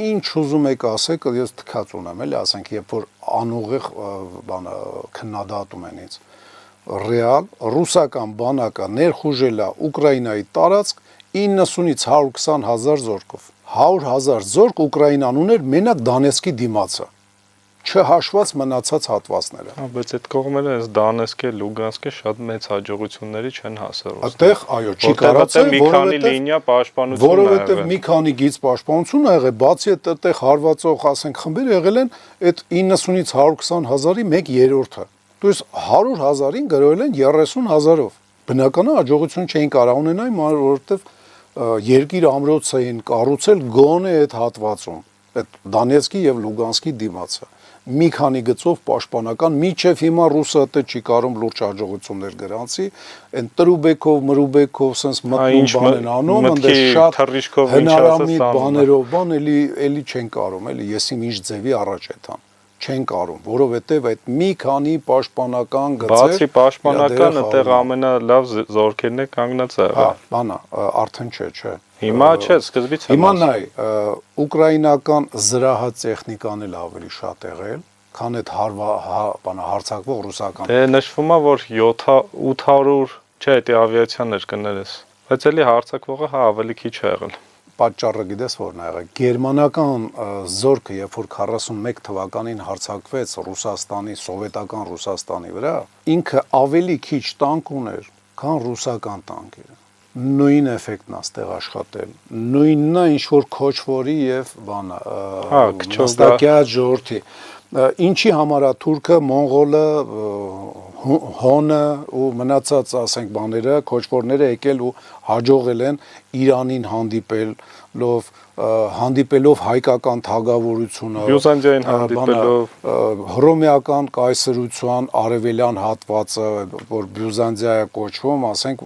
ինչ ուզում եք ասեք, ես թքած ունեմ, էլի ասենք, երբ որ անուղեղ բանը քննադատում են ինձ, ռեալ ռուսական բանակը ներխուժել է Ուկրաինայի տարածք 90-ից 120 հազար զորքով, 100 հազար զորք Ուկրաինան ուներ մենակ Դոնեցկի դիմացը, չհաշված մնացած հատվածները։ Բայց այդ կողմերը այս Դոնեցկը, Լուգանսկը շատ մեծ հաջողությունների չեն հասել։ Այդտեղ, այո, չի կարացել, մի քանի լինիա պաշտպանություն որովհետև մի քանի գիծ պաշտպանություն ա եղել, բացի այդտեղ հարվածող, ասենք, խմբերը եղել են այդ 90-ից 120 հազարի 1/3-ը։ То есть 100 հազարին գրոել են 30 հազարով։ Բնական է հաջողություն չէին կարող ունենալ, որովհետև երկիր ամրոց էին կառուցել գոնե այդ հատվածում, այդ Դոնեցկի եւ Լուգանսկի դիմացը։ Մի քանի գծով պաշտպանական, միջև հիմա ռուսը դա չի կարող լուրջ հաջողություններ գրանցի, այն Տրուբեկով, Մրուբեկով sense մտնում բան են անում, այնտեղ շատ հնարամիտ բաներով, բան էլի չեն կարող, էլի եսի ինչ ձևի առաջ էթան։ Չեն կարող, որովհետև այդ մի քանի պաշտպանական գծեր, բացի պաշտպանական, այդտեղ ամենալավ զորքերն է կանգնած եղել։ Բանա, արդեն չէ։ Հիմա չէ, սկզբից Հիմա նայ, ուկրաինական զրահատեխնիկան էլ ավելի շատ եղել, քան այդ հարցակվող ռուսական։ Դե նշվում է, որ 800, չէ, դա ավիացիան էր կներես, բայց էլի հարցակվողը ավելի քիչ է եղել։ Պատճառը գիտես որն է եղել։ Գերմանական զորքը, երբ որ 41 թվականին հարձակվեց Ռուսաստանի, սովետական Ռուսաստանի վրա, ինքը ավելի քիչ տանկ ուներ, քան ռուսական տանկերը։ Նույն էֆեկտն է ստեղ աշխատել։ Նույնն է ինչ որ քոչվորի եւ բանը, հստակյաց ժողովրդի։ Ինչի համար է թուրքը, մոնղոլը, հոնը ու մնացած, ասենք, բաները, քոչվորները եկել ու հաջողել են Իրանին հանդիպելով հայկական թագավորությունը, Բյուզանդիային հանդիպելով, հռոմեական կայսրության արևելյան հատվածը, որ Բյուզանդիա է կոչվում, ասենք,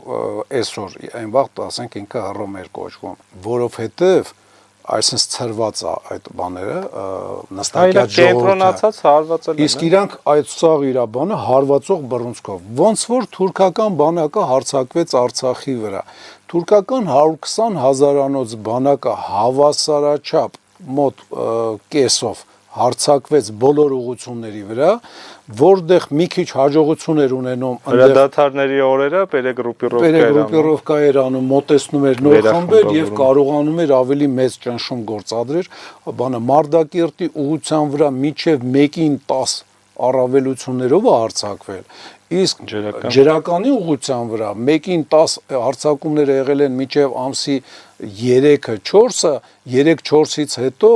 այսօր այն վաղ, ասենք, ինքը Հռոմ էր կոչվում, որովհետև այսպես ծրված է այդ բաները նստակյաց կենտրոնացած հարվածել են։ Իսկ իրանք այդ սաղ իր բանը հարվածող բռունցքով։ Ոնց որ թուրքական բանակը հարձակվեց Արցախի վրա։ Թուրքական 120 հազարանոց բանակը հավասարաչափ մոտ կեսով հարձակվեց բոլոր ուղությունների վրա, որտեղ մի քիչ հաջողություն էր ունենում հրադադարների օրերը պերեգրուպիրովկա էր անում, մոտեցնում էր նոր խմբեր եւ կարողանում էր ավելի մեծ ճնշում գործադրել, բանը Մարտակերտի ուղղության վրա միջև 1-ին 10 առավելություններով է հարձակվել, իսկ ջրականի ուղղության վրա 1-ին 10 հարձակումներ եղել են միջև ամսի 3-ը 4-ը, 3-4-ից հետո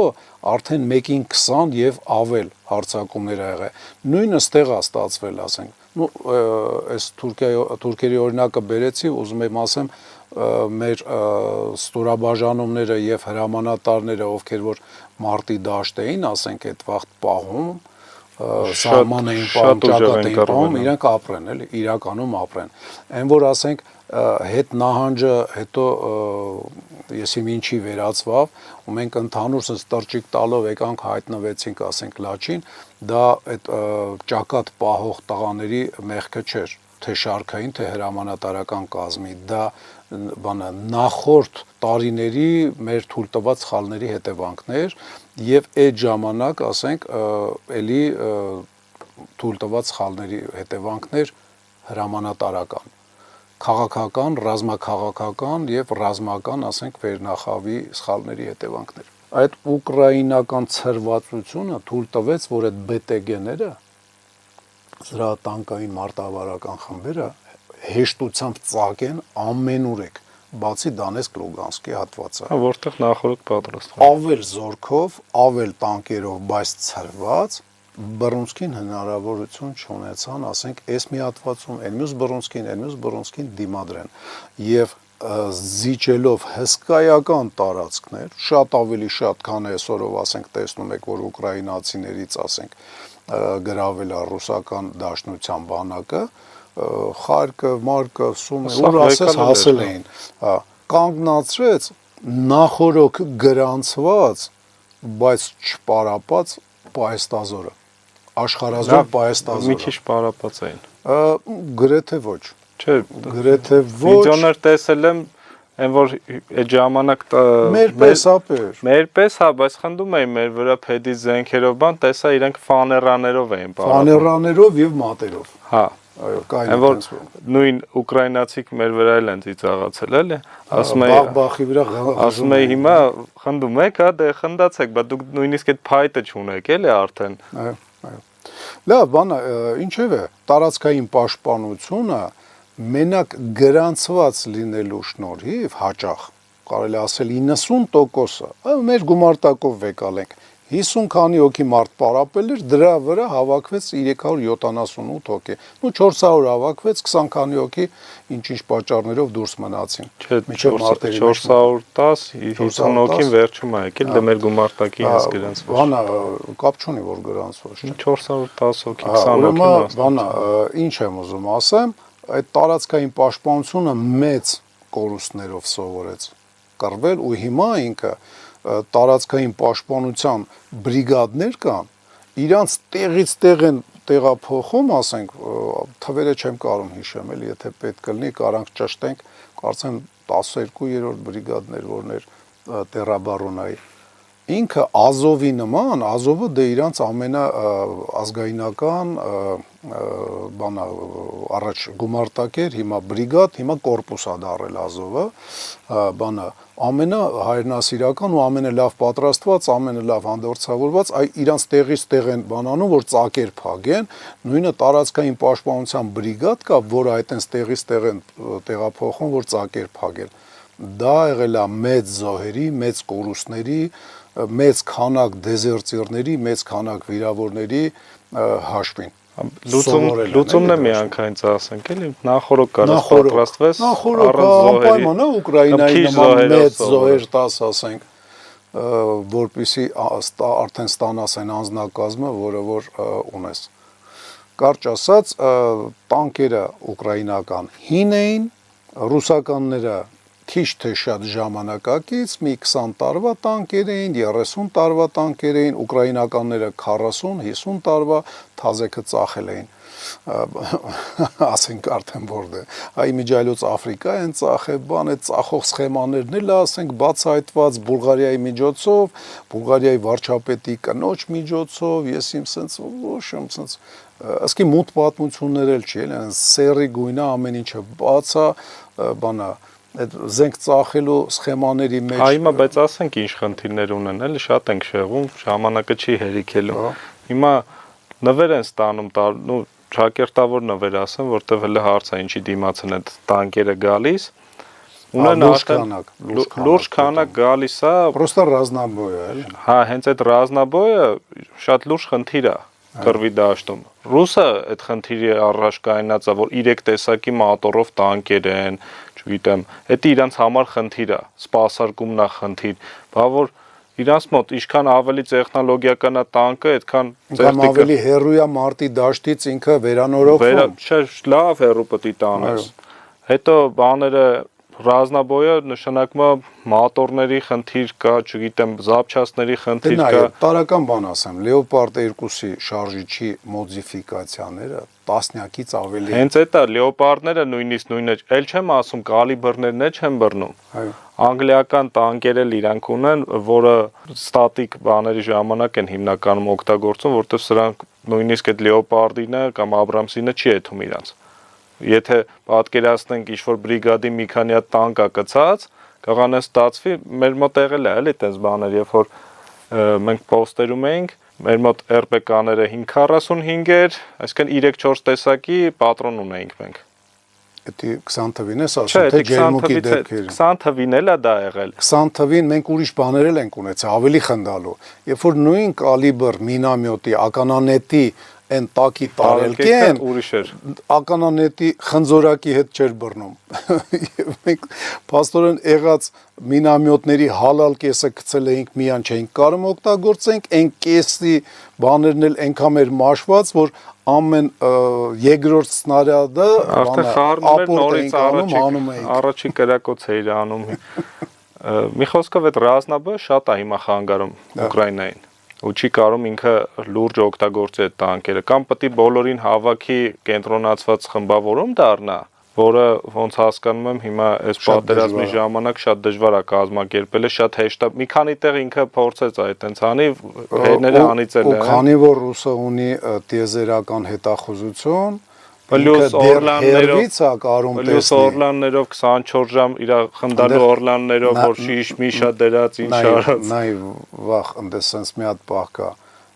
արդեն 1-ին 20 եւ ավել հարձակումներ ա եղել։ Նույնը ստեղ է ստացվել, ասենք։ Այս թուրքերի օրինակը բերեցի, ուզում եմ ասեմ, մեր ստորաբաժանումները եւ հրամանատարները, ովքեր որ մարտի դաշտ էին, ասենք, այդ վաղ պահում սահման էին պահում, ճակատ էին պահում, իրանք ապրեն, էլի, իրականում ապրեն։ Այն որ ասենք հետ նահանջը հետո եսի ինչի վերածվավ, ու մենք ընդհանուր ստրճիկ տալով եկանք հայտնվեցինք, ասենք, Լաչին, դա այդ ճակատ պահող տղաների մեղքը չէր, թե շարքային, թե հրամանատարական կազմի, դա բանը նախորդ տարիների մեր թույլ տված սխալների հետևանքներ եւ այդ ժամանակ, ասենք, էլի թույլ տված սխալների հետևանքներ հրամանատարական, քաղաքական, ռազմաքաղաքական եւ ռազմական, ասենք, վերնախավի սխալների հետևանքներ։ Այդ ուկրաինական ցրվածությունը թույլ տվեց, որ այդ BTG-ները, զրահատանկային մարտավարական խմբերը հեշտությամբ ծակեն ամենուրեք, բացի Դոնեցկ Լուգանսկի հատվածը, որտեղ նախորդ պատրաստվում ավել զորքով, ավել տանկերով, բայց ցրված բռունցքին հնարավորություն չունեցան, ասենք, այս մի հատվածում, այն մյուս բռունցքին դիմադրեն եւ զիջելով հսկայական տարածքներ, շատ ավելի շատ, քան այսօրով ասենք տեսնում եք, որ ուկրաինացիներից ասենք գրավել է ռուսական դաշնության բանակը, Խարկով, Մարկով, Սումը, ուր ասես հասել էին, կանգնացրեց նախորոք գրանցված, բայց չպարապած պայստազորը, աշխարհազոր պայստազորը։ Մի քիչ պարապած էին։ Գրեթե ոչ։ Չէ, գրեթե ոչ։ Վիդեոներ տեսել եմ, այն որ այդ ժամանակ մեր պես ապեր։ Մեր պես, հա, բայց խնդում էին մեր վրա փեդի զենքերով բան, տեսա իրենք ֆաներաներով էին պարապում։ Ֆաներաներով եւ մատերով։ Հա։ Այո, կային Այն որ նույն ուկրաինացիք մեր վրա էլ են ծիծաղացել, էլի։ Բաղբախի վրա ասում էի հիմա խնդում եք, հա, դե խնդացեք, բայց դուք նույնիսկ այդ փայտը չունեք, էլի արդեն։ Այո, այո։ Լավ, բանը, ինչև է, տարածքային պաշտպանությունը մենակ գրանցված լինելու շնորհիվ հաճախ, կարելի ասել 90%-ը, մեր գումարտակով եկալ ենք, 50 քանի հոգի մարդ պարապել էր, դրա վրա հավաքվեց 378 հոգի, 400 հավաքվեց, 20 քանի հոգի ինչ-ինչ պատճառներով դուրս մնացին։ Չէ, 410, 50 հոգին վերջում է եկել, դե մեր գումարտակի հենց գրանցված։ Բանը կապ չունի, որ գրանցված չէ։ 410 հոգի, 20 հոգի մաս։ Բանը, ինչ եմ ուզում ասեմ, այդ տարածքային պաշտպանությունը մեծ կորուստներով սովորեց կռվել ու հիմա ինքը տարածքային պաշտպանության բրիգադներ կան, իրանց տեղից տեղ են տեղափոխում, ասենք, թվերը չեմ կարող հիշեմ, էլի, եթե պետք կլինի, կարանք ճշտենք, կարծեմ 12-րդ բրիգադներ, որներ Տերաբարոնայի։ Ինքը Ազովի նման, Ազովը դե իրանց ամենաազգայնական բանա առաջ գումարտակ էր, հիմա բրիգադ, հիմա կորպուս է դարել Ազովը, բանա ամենահայրենասիրական ու ամենալավ պատրաստված, ամենալավ հանդորձավորված, իրանց տեղից տեղ են բանանում, որ ծակեր փագեն, նույնը տարածքային պաշտպանության բրիգադ կա, որը այտենց տեղից տեղ են տեղափոխում, որ ծակեր փագեն։ Դա եղել է մեծ զոհերի, մեծ կորուստների, մեծ քանակ դեզերտիրների, մեծ քանակ վիրավորների հաշվին։ Լուծումն է միանգամից ասենք, էլի նախորդ կարած պատրաստվես անպայման է Ուկրաինայի նման մեծ զոհեր տաս ասենք, որպեսզի արդեն ստանաս այն անձնակազմը, որը որ ունես։ Կարճ ասած, տանկերը ուկրաինական հին էին, ռուսականները քիչ թե շատ ժամանակակից, մի 20 տարվա տանկեր էին, 30 տարվա տանկեր էին, ուկրաինականները 40-50 տարվա թազեքը ծախել էին, ասենք արդեն որտե, այ միջայլոց Աֆրիկա են ծախել, բան է ծախող սխեմաներն էլ ասենք բացահայտված Բուլղարիայի միջոցով, Բուլղարիայի վարչապետի կնոջ միջոցով, ես իմ սենց ոչմ սենց ասկի մութ պատմություններ էլ չի, էլ սերի գույնը ամեն ինչը բաց է, բանա այդ զենք ծախելու սխեմաների մեջ Հիմա բայց ասենք ինչ խնդիրներ ունեն, էլի շատ ենք շեղում, ժամանակը չի հերիքելու։ Հիմա նվեր են ստանում, ճակերտավոր նվեր ասեմ, որտեվ հələ հարց է ինչի դիմաց են այդ տանկերը գալիս։ Ունեն լուրջ քանակ գալիս է, պրոստը ռազնաբոյ է, էլի։ Հա, հենց այդ ռազնաբոյը շատ լուրջ խնդիր է կռվի դաշտում։ Ռուսը այդ խնդիրի առաջ կայնած է, որ 3 տեսակի մատորով տանկեր են, չգիտեմ, դա իրանց համար խնդիր է, սպասարկումն է խնդիր, բա որ իրանց մոտ ինչքան ավելի տեխնոլոգիական է տանկը, այդքան ավելի հեռու է մարտի դաշտից ինքը վերանորոգվում։ Չէ, լավ հեռու պետք է տանես։ Հետո բաները ռազնաբոյը նշանակում է մատորների խնդիր կա, չգիտեմ, զապչասների խնդիր կա։ Տարական բան ասեմ, Լեոպարդ 2-ի շարժիչի մոդիֆիկացիաները տասնյակից ավելի։ Հենց դա Լեոպարդները նույնիսկ նույնը, ել չեմ ասում, կալիբրներն է չեմ բռնում։ Անգլիական տանկեր էլ իրանք ունեն, որը ստատիկ բաների ժամանակ են հիմնականում օգտագործում, որտեղ սրանք նույնիսկ այդ Լեոպարդինը կամ Աբրամսինը չի եթում իրանց։ Եթե պատկերացնենք ինչ-որ բրիգադի մի քանի հատ տանկ է կցած, կողանը ստացվի, մեր մոտ եղել է էլի այդպես բաներ, երբ որ մենք պոստերում էինք, մեր մոտ RPK-ները 545 էր, այսինքն 3-4 տեսակի պատրոն ունեինք մենք։ Դա 20 թվին ես ասում, թե ջերմուկի դեպքերին։ 20 թվին էլ է դա եղել։ 20 թվին մենք ուրիշ բաներ էլ ենք ունեցել, ավելի խնդալու։ Երբ որ նույն կալիբր մինամյոտի, ականանետի այն տակի տարելկեն ուրիշ էր։ ականանետի խնձորակի հետ չէր բռնում։ Եվ մենք փաստորեն եղած մինամյոտների հալալ կեսը գցել էինք, միան չէինք կարող օգտագործենք, այն կեսի բաներն էլ այնքան էր մաշված, որ ամեն երկրորդ սնարյադը Արդեն խառնում էր նորից հանում առաջի կրակոց էիր անում։ Մի խոսքով այդ ռազմաբը շատ է հիմա խանգարում Ուկրաինային ու չի կարող ինքը լուրջ օգտագործի այդ տանկերը կամ պետք է բոլորին հավաքի կենտրոնացված խմբավորում դառնա, որը ոնց հասկանում եմ հիմա այս պատերազմի ժամանակ շատ դժվար է կազմակերպել, շատ հեշտ է։ Մի քանի տեղ ինքը փորձեց այդ այնց անի, հետները անիծել է։ Ու քանի որ ռուսը ունի տիեզերական հետախուզություն, Պլյուս Օրլաններով 24 ժամ իր խնդալու Օրլաններով, որ շիշ միշա դրած ինչ արած։ Նայ վախ, այնտես sense մի հատ բախ կա։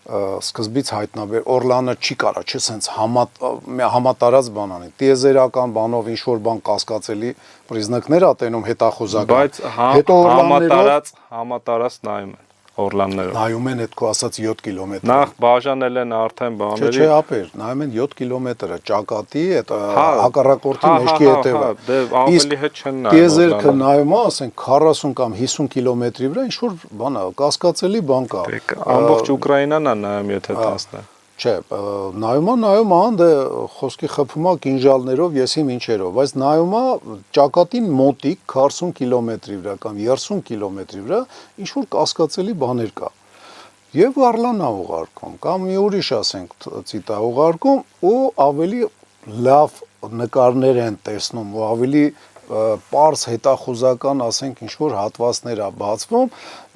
Սկզբից հայտնաբեր Օրլանը չի կարա, չէ, sense համատարած բան անի։ Տիեզերական բանով ինչ որ բան կասկածելի պրիզնակներ ա տենում հետախուզական։ Բայց համատարած նայում են Օրլաններով։ Նայում են այդ քո ասած 7 կիլոմետր։ Նախ բաժանել են արդեն բաների։ Չէ, ապեր, նայում են 7 կիլոմետրը, ճակատի, այդ հակառակորդի մեջքի հետևը։ Դե ավելի հետ չեն նայում։ Տիեզերքը նայում է, ասենք 40 կամ 50 կիլոմետրի վրա ինչ որ բան է, կասկածելի բան կա։ Ամբողջ Ուկրաինան է նայում, եթե տասն է։ Չէ, նայում է, դե խոսքի խփում է կինժալներով, եսի ինչերով, բայց նայում է ճակատին մոտիկ 40 կիլոմետրի վրա կամ 30 կիլոմետրի վրա ինչ որ կասկածելի բաներ կա։ Եվ Վարլան է ուղարկում, կամ մի ուրիշ ասենք ցիտա ուղարկում ու ավելի լավ նկարներ են տեսնում ու ավելի պարզ հետախուզական, ասենք, ինչ-որ հատվածներ է բացվում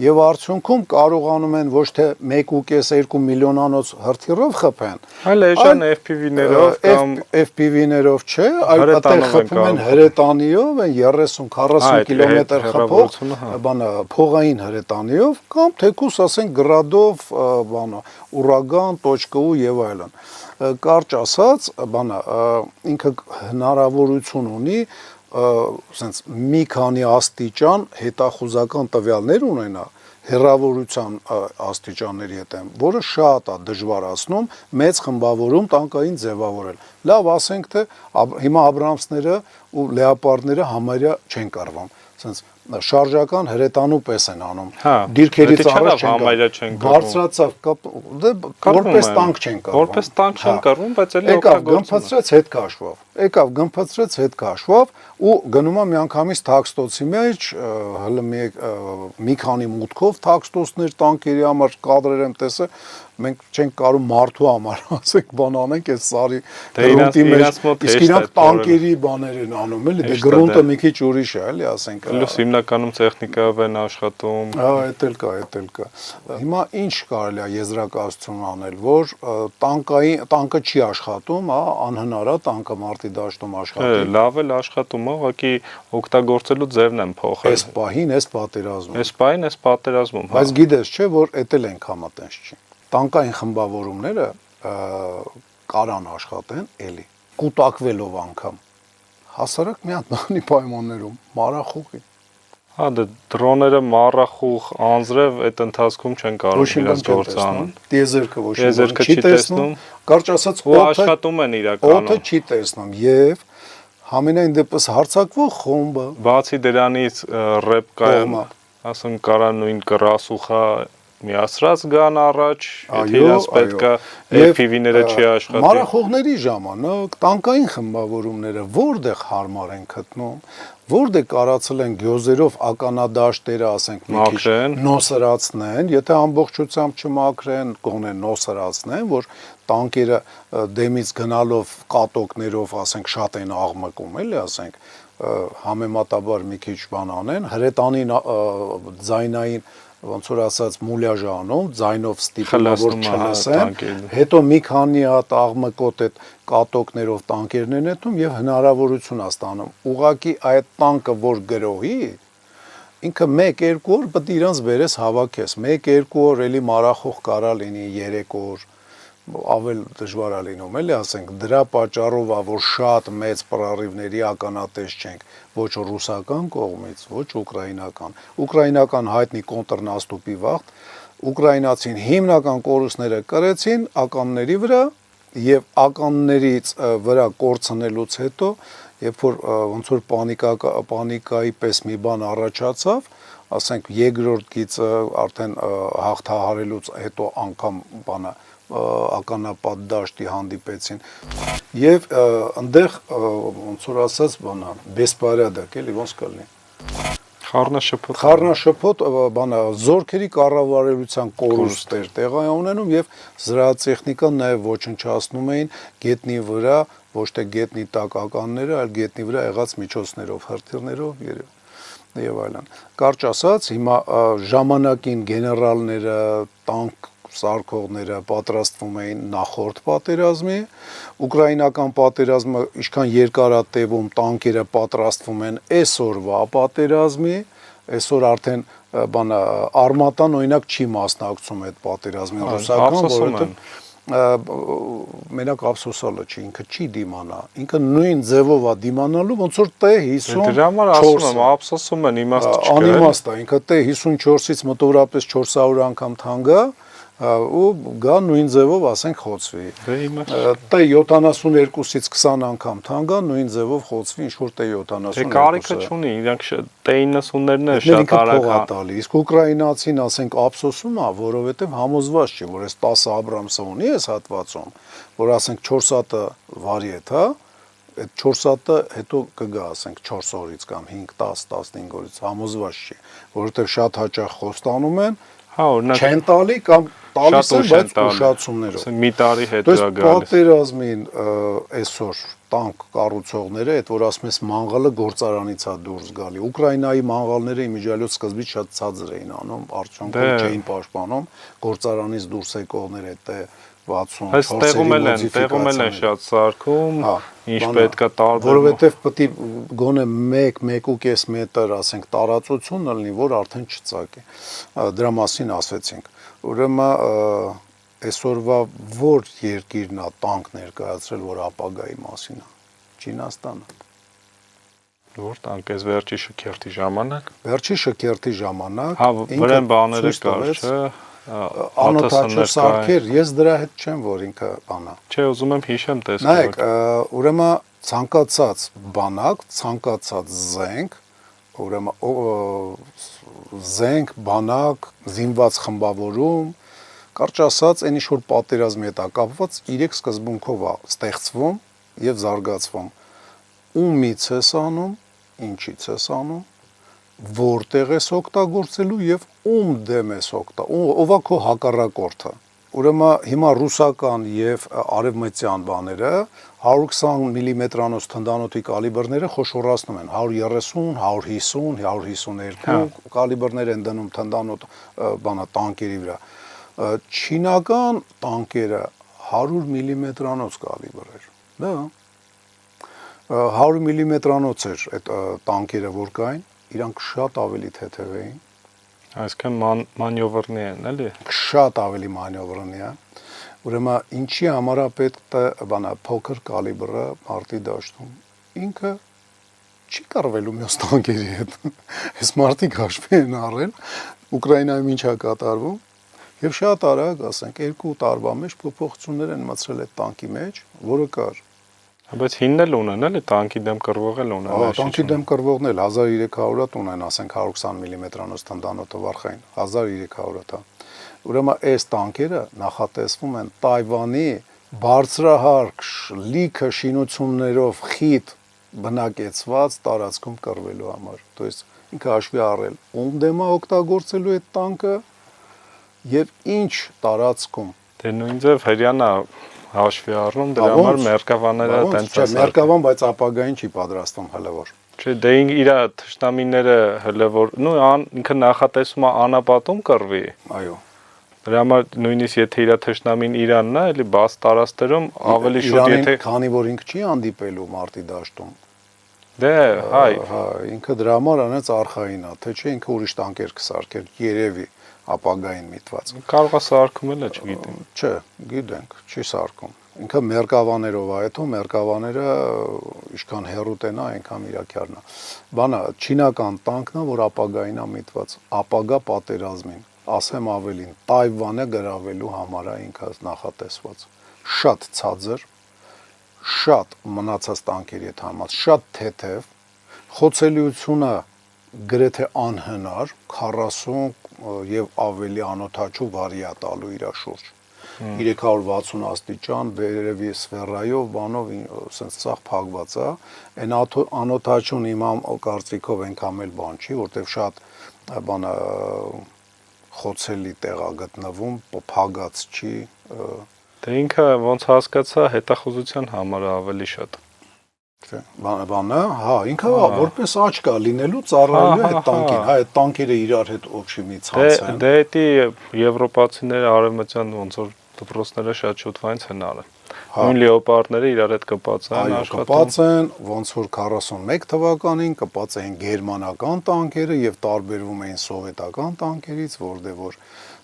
եւ արդյունքում կարողանում են ոչ թե 1.5-2 միլիոնանոց հրթիռով խփեն, այլ էժան FPV-ներով կամ FPV-ներով չէ, այլ այդտեղ խփում են հրետանիով, են 30-40 կիլոմետր խփող, բանը փողային հրետանիով կամ թեկուս ասենք գրադով, բանը ուրագան, .u եւ այլն։ Կարճ ասած, բանը ինքը հնարավորություն ունի sense մի քանի աստիճան հետախուզական տվյալներ ունենա հեռավորության աստիճանների հետ, որը շատ է դժվարացնում մեծ խմբավորում տանկային ձևավորել։ Լավ, ասենք թե հիմա Աբրամսները ու Լեոպարդները համարյա չեն կարվում, sense շարժական հրետանու պես են անում։ Դիրքերից առաջ չեն բարձրացավ, որպես տանկ չեն կարվում։ Որպես տանկ չեն կարվում, բայց էլի օգտագործում։ Եկավ գմփացրեց հետ քաշվավ ու գնում է միանգամից թաքստոցի մեջ, հələ մի քանի մուտքով թաքստոցներ տանկերի համար կադրեր եմ տեսել, մենք չենք կարող մարդու համար ասենք բան անենք այս սարի գրունտի մեջ, իսկ իրանք տանկերի բաներ են անում, էլի, դե գրունտը մի քիչ ուրիշ է, էլի, ասենք։ Լույս հիմնականում տեխնիկայով են աշխատում։ Էդ էլ կա։ Հիմա ինչ կարելի է եզրակացություն անել, որ տանկը չի աշխատում, անհնար է տանկը մարտի դաշտում աշխատել։ Լավ էլ աշխատում է, ուղղակի օգտագործելու ձևն են փոխել։ Այս պահին, այս պատերազմում։ Բայց գիտես, չէ, որ էդ էլ ենք համատենց չի։ Տանկային խմբավորումները կարան աշխատեն էլի, կուտակվելով անգամ, հասարակ մի հատ նանի պայմաններում, մարախուղի։ Դե դրոները մառախուղ, անձրև այդ ընթացքում չեն կարող իրենց գործ անեն։ Տիեզերքը ոչ մի չի տեսնում, կարճ ասած աշխատում են իրականում։ Օդը չի տեսնում եւ համենայն դեպս հարձակվող խումբը։ Բացի դրանից ռեփ կայում, ասենք կարա նույն կռասուխա միացրած գան առաջ, եթե իրաց պետք է FPV-ները չի աշխատի։ Մարախուղների ժամանակ տանկային խմբավորումները որտեղ հարմար են գտնում, որտեղ կարացել են գյոզերով ականադաշտերը, ասենք, մի քիչ նոսրացնեն, եթե ամբողջությամբ չմաքրեն, գոնե նոսրացնեն, որ տանկերը դեմից գնալով կատոկներով, ասենք, շատ են աղմկում, էլի, ասենք, համեմատաբար մի քիչ բան անեն, հրետանին ձայնային ոնց որ ասած մուլյաժ անում, ձայնով ստիպում որ չլսեն, հետո մի քանի հատ աղմկոտ այդ կատոկներով տանկերն են նետում եւ հնարավորություն է ստանում։ Ուղղակի այդ տանկը որ գրոհի, ինքը 1-2 օր պետք է իրանց վերես հավաքես, 1-2 օր էլի մարախուղ կարա լինի, 3 օր ավել դժվար է լինում, էլի ասենք, դրա պատճառով է, որ շատ մեծ պրառիվների ականատես չենք, ոչ ռուսական կողմից, ոչ ուկրաինական։ Ուկրաինական հայտնի կոնտրնաստուպի վաղ, ուկրաինացին հիմնական կորուստները կրեցին ականների վրա եւ ականներից վրա կորցնելուց հետո, երբ որ ոնց որ պանիկայի պես մի բան առաջացավ, ասենք երկրորդ գիծը արդեն հաղթահարելուց հետո անգամ բանը ականապատ դաշտի հանդիպեցին եւ այնտեղ ոնց որ ասած բանը բեսպարյադակ էլի ոնց կլինի խառնաշփոթ բանը զորքերի կառավարելիության կորուստեր տեղի ունենում եւ զրահատեխնիկան նաեւ ոչնչացնում էին գետնի վրա ոչ թե գետնի տակ ականները, այլ գետնի վրա եղած միջոցներով, հրթիռներով եւ այլն։ Կարճ ասած, հիմա ժամանակին գեներալները, տանկ սարքողները պատրաստվում էին նախորդ պատերազմի, ուկրաինական պատերազմը ինչքան երկար է տևում, տանկերը պատրաստվում են այսօրվա պատերազմի, այսօր արդեն բանը արմատան օրինակ չի մասնակցում այդ պատերազմին ռուսական, որովհետեւ մենակ ափսոսալը չի, ինքը չի դիմանա, ինքը նույն ձևով է դիմանալու, ոնց որ T-54-ը։ Դրա համար ասում եմ, ափսոսում են, իմաստ չկա։ Անիմաստ է, ինքը T-54-ից մոտավորապես 400 անգամ թանկա ու գա նույն ձևով, ասենք, խոցվի։ T-72-ից 20 անգամ թանկա նույն ձևով խոցվի ինչ-որ T-72։ Դե կարիքը չունի, իրանք T-90-ներն է շատ արագ տալի։ Իսկ ուկրաինացին, ասենք, ափսոսում է, որովհետև համոզված չի, որ այս 10 Աբրամսը ունի այս հատվածում, որ ասենք 4 հատը վարի է, հա, այդ 4 հատը հետո կգա, ասենք, 4 օրից կամ 5, 10, 15 օրից համոզված չի, որովհետև շատ հաճախ խոստանում են, հա, օրինակ չեն տալի կամ տալիս են, բայց ուշացումներով։ Մի տարի հետո է գալիս։ Պատերազմին այսօր տանկ կառուցողները, այդ որ ասում ես մանգալը գործարանից է դուրս գալի։ Ուկրաինայի մանգալները իմիջիալոց սկզբից շատ ցածր էին անում, արդյունքում չէին պաշտպանում, գործարանից դուրս եկողները այդ 60 Այս տեղում էլ են շատ սարքում, ինչ պետք է տարբեր։ Որովհետև պետք է գոնե 1-1.5 մետր, ասենք, տարածություն լինի, որ արդեն չծակի։ Դրա մասին ասեցինք։ Ուրեմն այսօրվա որ երկիրն է տանկ ներկայացրել, որ ապագայի մասին է։ Չինաստանը։ Որ տանկ էս վերջի շքերթի ժամանակ։ Վերջի շքերթի ժամանակ։ Հա, վրան բաները կար, չէ։ Անօթաչու սարքեր, ես դրա հետ չեմ, որ ինքը բանա։ Չէ, ուզում եմ հիշեմ տեսնել։ Նայեք, ուրեմն ցանկացած բանակ, ցանկացած զենք, ուրեմն զենք, բանակ, զինված խմբավորում, կարճ ասած, այն ինչ որ պատերազմի հետ է կապված, 3 սկզբունքով է ստեղծվում եւ զարգացվում։ Ումից ես անում, ինչից ես անում, որտեղ ես օգտագործելու եւ ում դեմ ես ով է քո հակառակորդը։ Ուրեմն հիմա ռուսական եւ արևմտյան բաները 120 մմ-անոց թնդանոթի կալիբրները խոշորացնում են 130, 150, 152 կալիբրներ են դնում թնդանոթ բանա տանկերի վրա։ Չինական տանկերը 100 մմ-անոց կալիբր էր։ Դա 100 մմ-անոց էր այդ տանկերը որ կային, իրանք շատ ավելի թեթև էին։ Այսինքն մանյովրնի են, էլի։ Շատ ավելի մանյովրնի է։ Ուրեմն ինչի համար է պետք է բանա փոքր կալիբրը մարտի դաշտում։ Ինքը չի կռվելու մյուս տանկերի հետ։ Այս մարտիկ հաշվի են առել Ուկրաինայում ինչ է կատարվում եւ շատ արագ, ասենք, 2 տարվա մեջ փոփոխություններ են մտցրել այդ տանկի մեջ, որը կար։ Բայց հինն էլ ունեն, էլի, տանկի դեմ կռվողել ունեն։ Հա, տանկի դեմ կռվողն էլ 1300-ը ունեն, ասենք 120 մմ-անոց թնդանոթը վարխային, 1300-ը։ Ուրեմն այս տանկերը նախատեսվում են Տայվանի բարձրահարկ լիքը շինություններով խիտ բնակեցված տարածքում կռվելու համար։ То есть ինքը հաշվի առել ում դեմ է օգտագործելու այդ տանկը եւ ինչ տարածքում։ Դե նույն ձև հрьяանա հաշվի առնում, դրա համար մերկավաները տենց է։ Մերկավան, բայց ապագային չի պատրաստվում հլավոր։ Չէ, դե իր թշնամիները հլավոր, ինքը նախատեսում է անապատում կռվի։ Այո։ Դրա համար նույնիսկ եթե իր թշնամին Իրանն է, էլի բաց տարածքներում ավելի շուտ եթե քանի որ ինքը չի հանդիպելու մարտի դաշտում։ Դե, հայ։ Հա, ինքը դրա համար անեց արխային է, թե չէ ինքը ուրիշ տանկեր կսարքեր, երևի ապագային միտված։ Կարող է սարքում էլ է, չգիտեմ։ Չէ, գիտենք, չի սարքում։ Ինքը մերկավաներով է, հետո մերկավաները ինչքան հեռու տենա, այնքան իրաքյալն է։ Բանա, չինական տանկն է, որ ապագային է միտված, ապագա պատերազմին, ասեմ ավելին, Տայվանը գրավելու համար է ինքը նախատեսված։ շատ ցածր, շատ մնացած տանկերի հետ համաձ, շատ թեթև, խոցելիությունը գրեթե անհնար, 40 եւ ավելի անօթաչու վարի է տալու իր շուրջ։ 360 աստիճան վերևի սֆերայով բանով սենց սաղ փակված է, այն անօթաչուն իմ կարծիքով այնքան էլ բան չի, որտեվ շատ բանը խոցելի տեղ է գտնվում, փակած չի։ Դե ինքը ոնց հասկացա, հետախուզության համար ավելի շատ։ Բանը, հա, ինքը որպես աչք է լինելու ծառայելու այդ տանկին, հա, այդ տանկերը իրար հետ օբշի մի ցանց են։ Դե էդի եվրոպացիները արևմտյան ոնց որ դպրոցները շատ շուտվայից են արել։ Նույն լեոպարդները իրար հետ կպած են աշխատում։ Կպած են, ոնց որ 41 թվականին կպած էին գերմանական տանկերը եւ տարբերվում էին սովետական տանկերից, որտեղ որ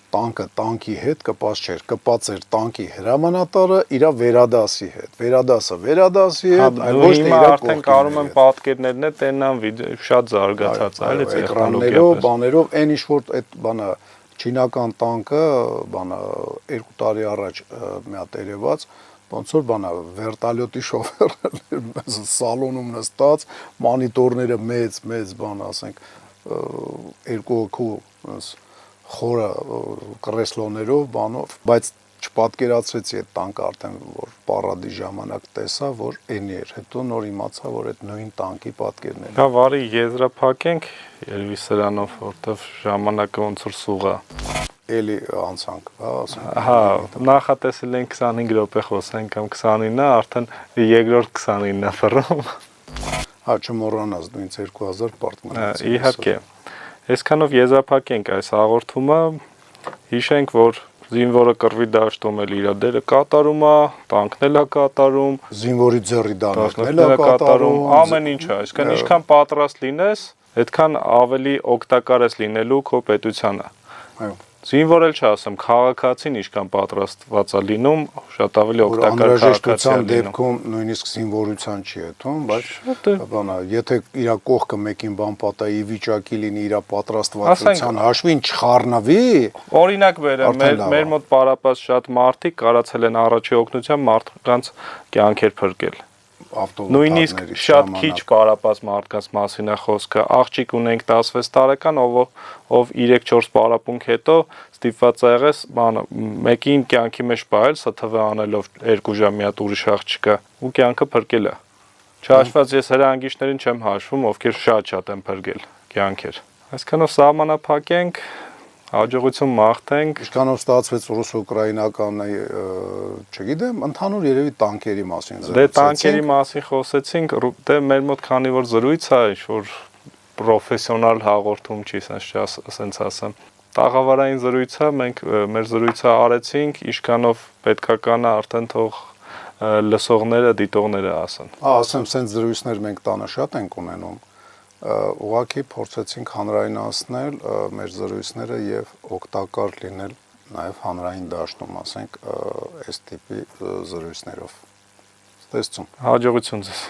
տանկը տանկի հետ կպած չէր, կպած էր տանկի հրամանատարը իր վերադասի հետ, վերադասի հետ, այլ ոչ թե իր արդեն կարում են պատկերներն է տենան շատ զարգացած է, էլի էկրաններով, բաներով, այն ինչ որ այդ բանը չինական տանկը, բանը 2 տարի առաջ մի հատ երևաց, ոնց որ բանը վերտալյոտի շոֆերներ սալոնում նստած, մոնիտորները մեծ բան, ասենք 2 հոգու խորը կրեսլոներով, բանով, բայց չպատկերացրեցի այդ տանկը արդեն, որ պարադի ժամանակ տեսա, որ էնի էր, հետո նոր իմացա, որ այդ նույն տանկի պատկերներ են։ Հա, վարի եզրափակենք, երևի սրանով, որտեվ ժամանակը ոնց որ սուղ է։ Էլի անցանք, հա, ասենք։ Հա, նախատեսել ենք 25 րոպե խոսենք կամ 29-ը, արդեն երկրորդ 29-ը ֆռում։ Հա, չմոռանաս, դու ինձ 2000 պարտքներ։ Իհարկե։ Այսքանով եզրափակենք այս հաղորդումը, հիշենք, որ զինվորը կռվի դաշտում էլ իր դերը կատարում է, տանկն է կատարում, զինվորի ձեռի դանակն է կատարում, ամեն ինչը, այսինքն ինչքան պատրաստ լինես, այդքան ավելի օգտակար ես լինելու քո պետությանը։ Այո։ Զինվոր էլ չասեմ, քաղաքացին ինչքան պատրաստված է լինում, շատ ավելի օգտակար անհրաժեշտության դեպքում նույնիսկ զինվորության չի հետում, բայց բանա, եթե իր կողքը մեկին բան պատահի վիճակի լինի իր պատրաստվածության հաշվին չխառնվի, օրինակ բերեմ, մեր մոտ պարապած շատ մարդիկ կարացել են առաջի օգնության մարդկանց կյանքեր փրկել։ Նույնիսկ շատ քիչ պարապած մարդկանց մասին է խոսքը, աղջիկ ունենք 16 տարեկան, ով 3-4 պարապմունք հետո ստիպված է եղես, մեկին կյանքի մեջ պահել, ՍԹՎ անելով 2 ժամ մի հատ ուրիշ աղջիկա ու կյանքը փրկել է։ Չհաշված ես հրանգիչներին չեմ հաշվում, ովքեր շատ են փրկել կյանքեր։ Այսքանով սահմանափակենք, հաջողություն մաղթենք։ Ինչքանով ստացվեց ռուս-ուկրաինականը, չգիտեմ, ընդհանուր երևի տանկերի մասին զրուցեցինք։ Դե տանկերի մասին խոսեցինք, դե մեր մոտ քանի որ զրույց է, ինչ-որ պրոֆեսիոնալ հաղորդում չի, ասենց ասեմ։ Տաղավարային զրույց է, մենք մեր զրույցը արեցինք, ինչքանով պետքականը արդեն թող լսողները, դիտողները ասեն։ Ասեմ, սենց զրույցներ մենք տանը շատ ենք ունենում։ Ուղղակի փորձեցինք հանրայնացնել մեր զրույցները եւ օգտակար լինել նաեւ հանրային դաշտում, ասենք, այս տիպի զրույցներով։ Ստեսություն։ Հաջողություն ձեզ։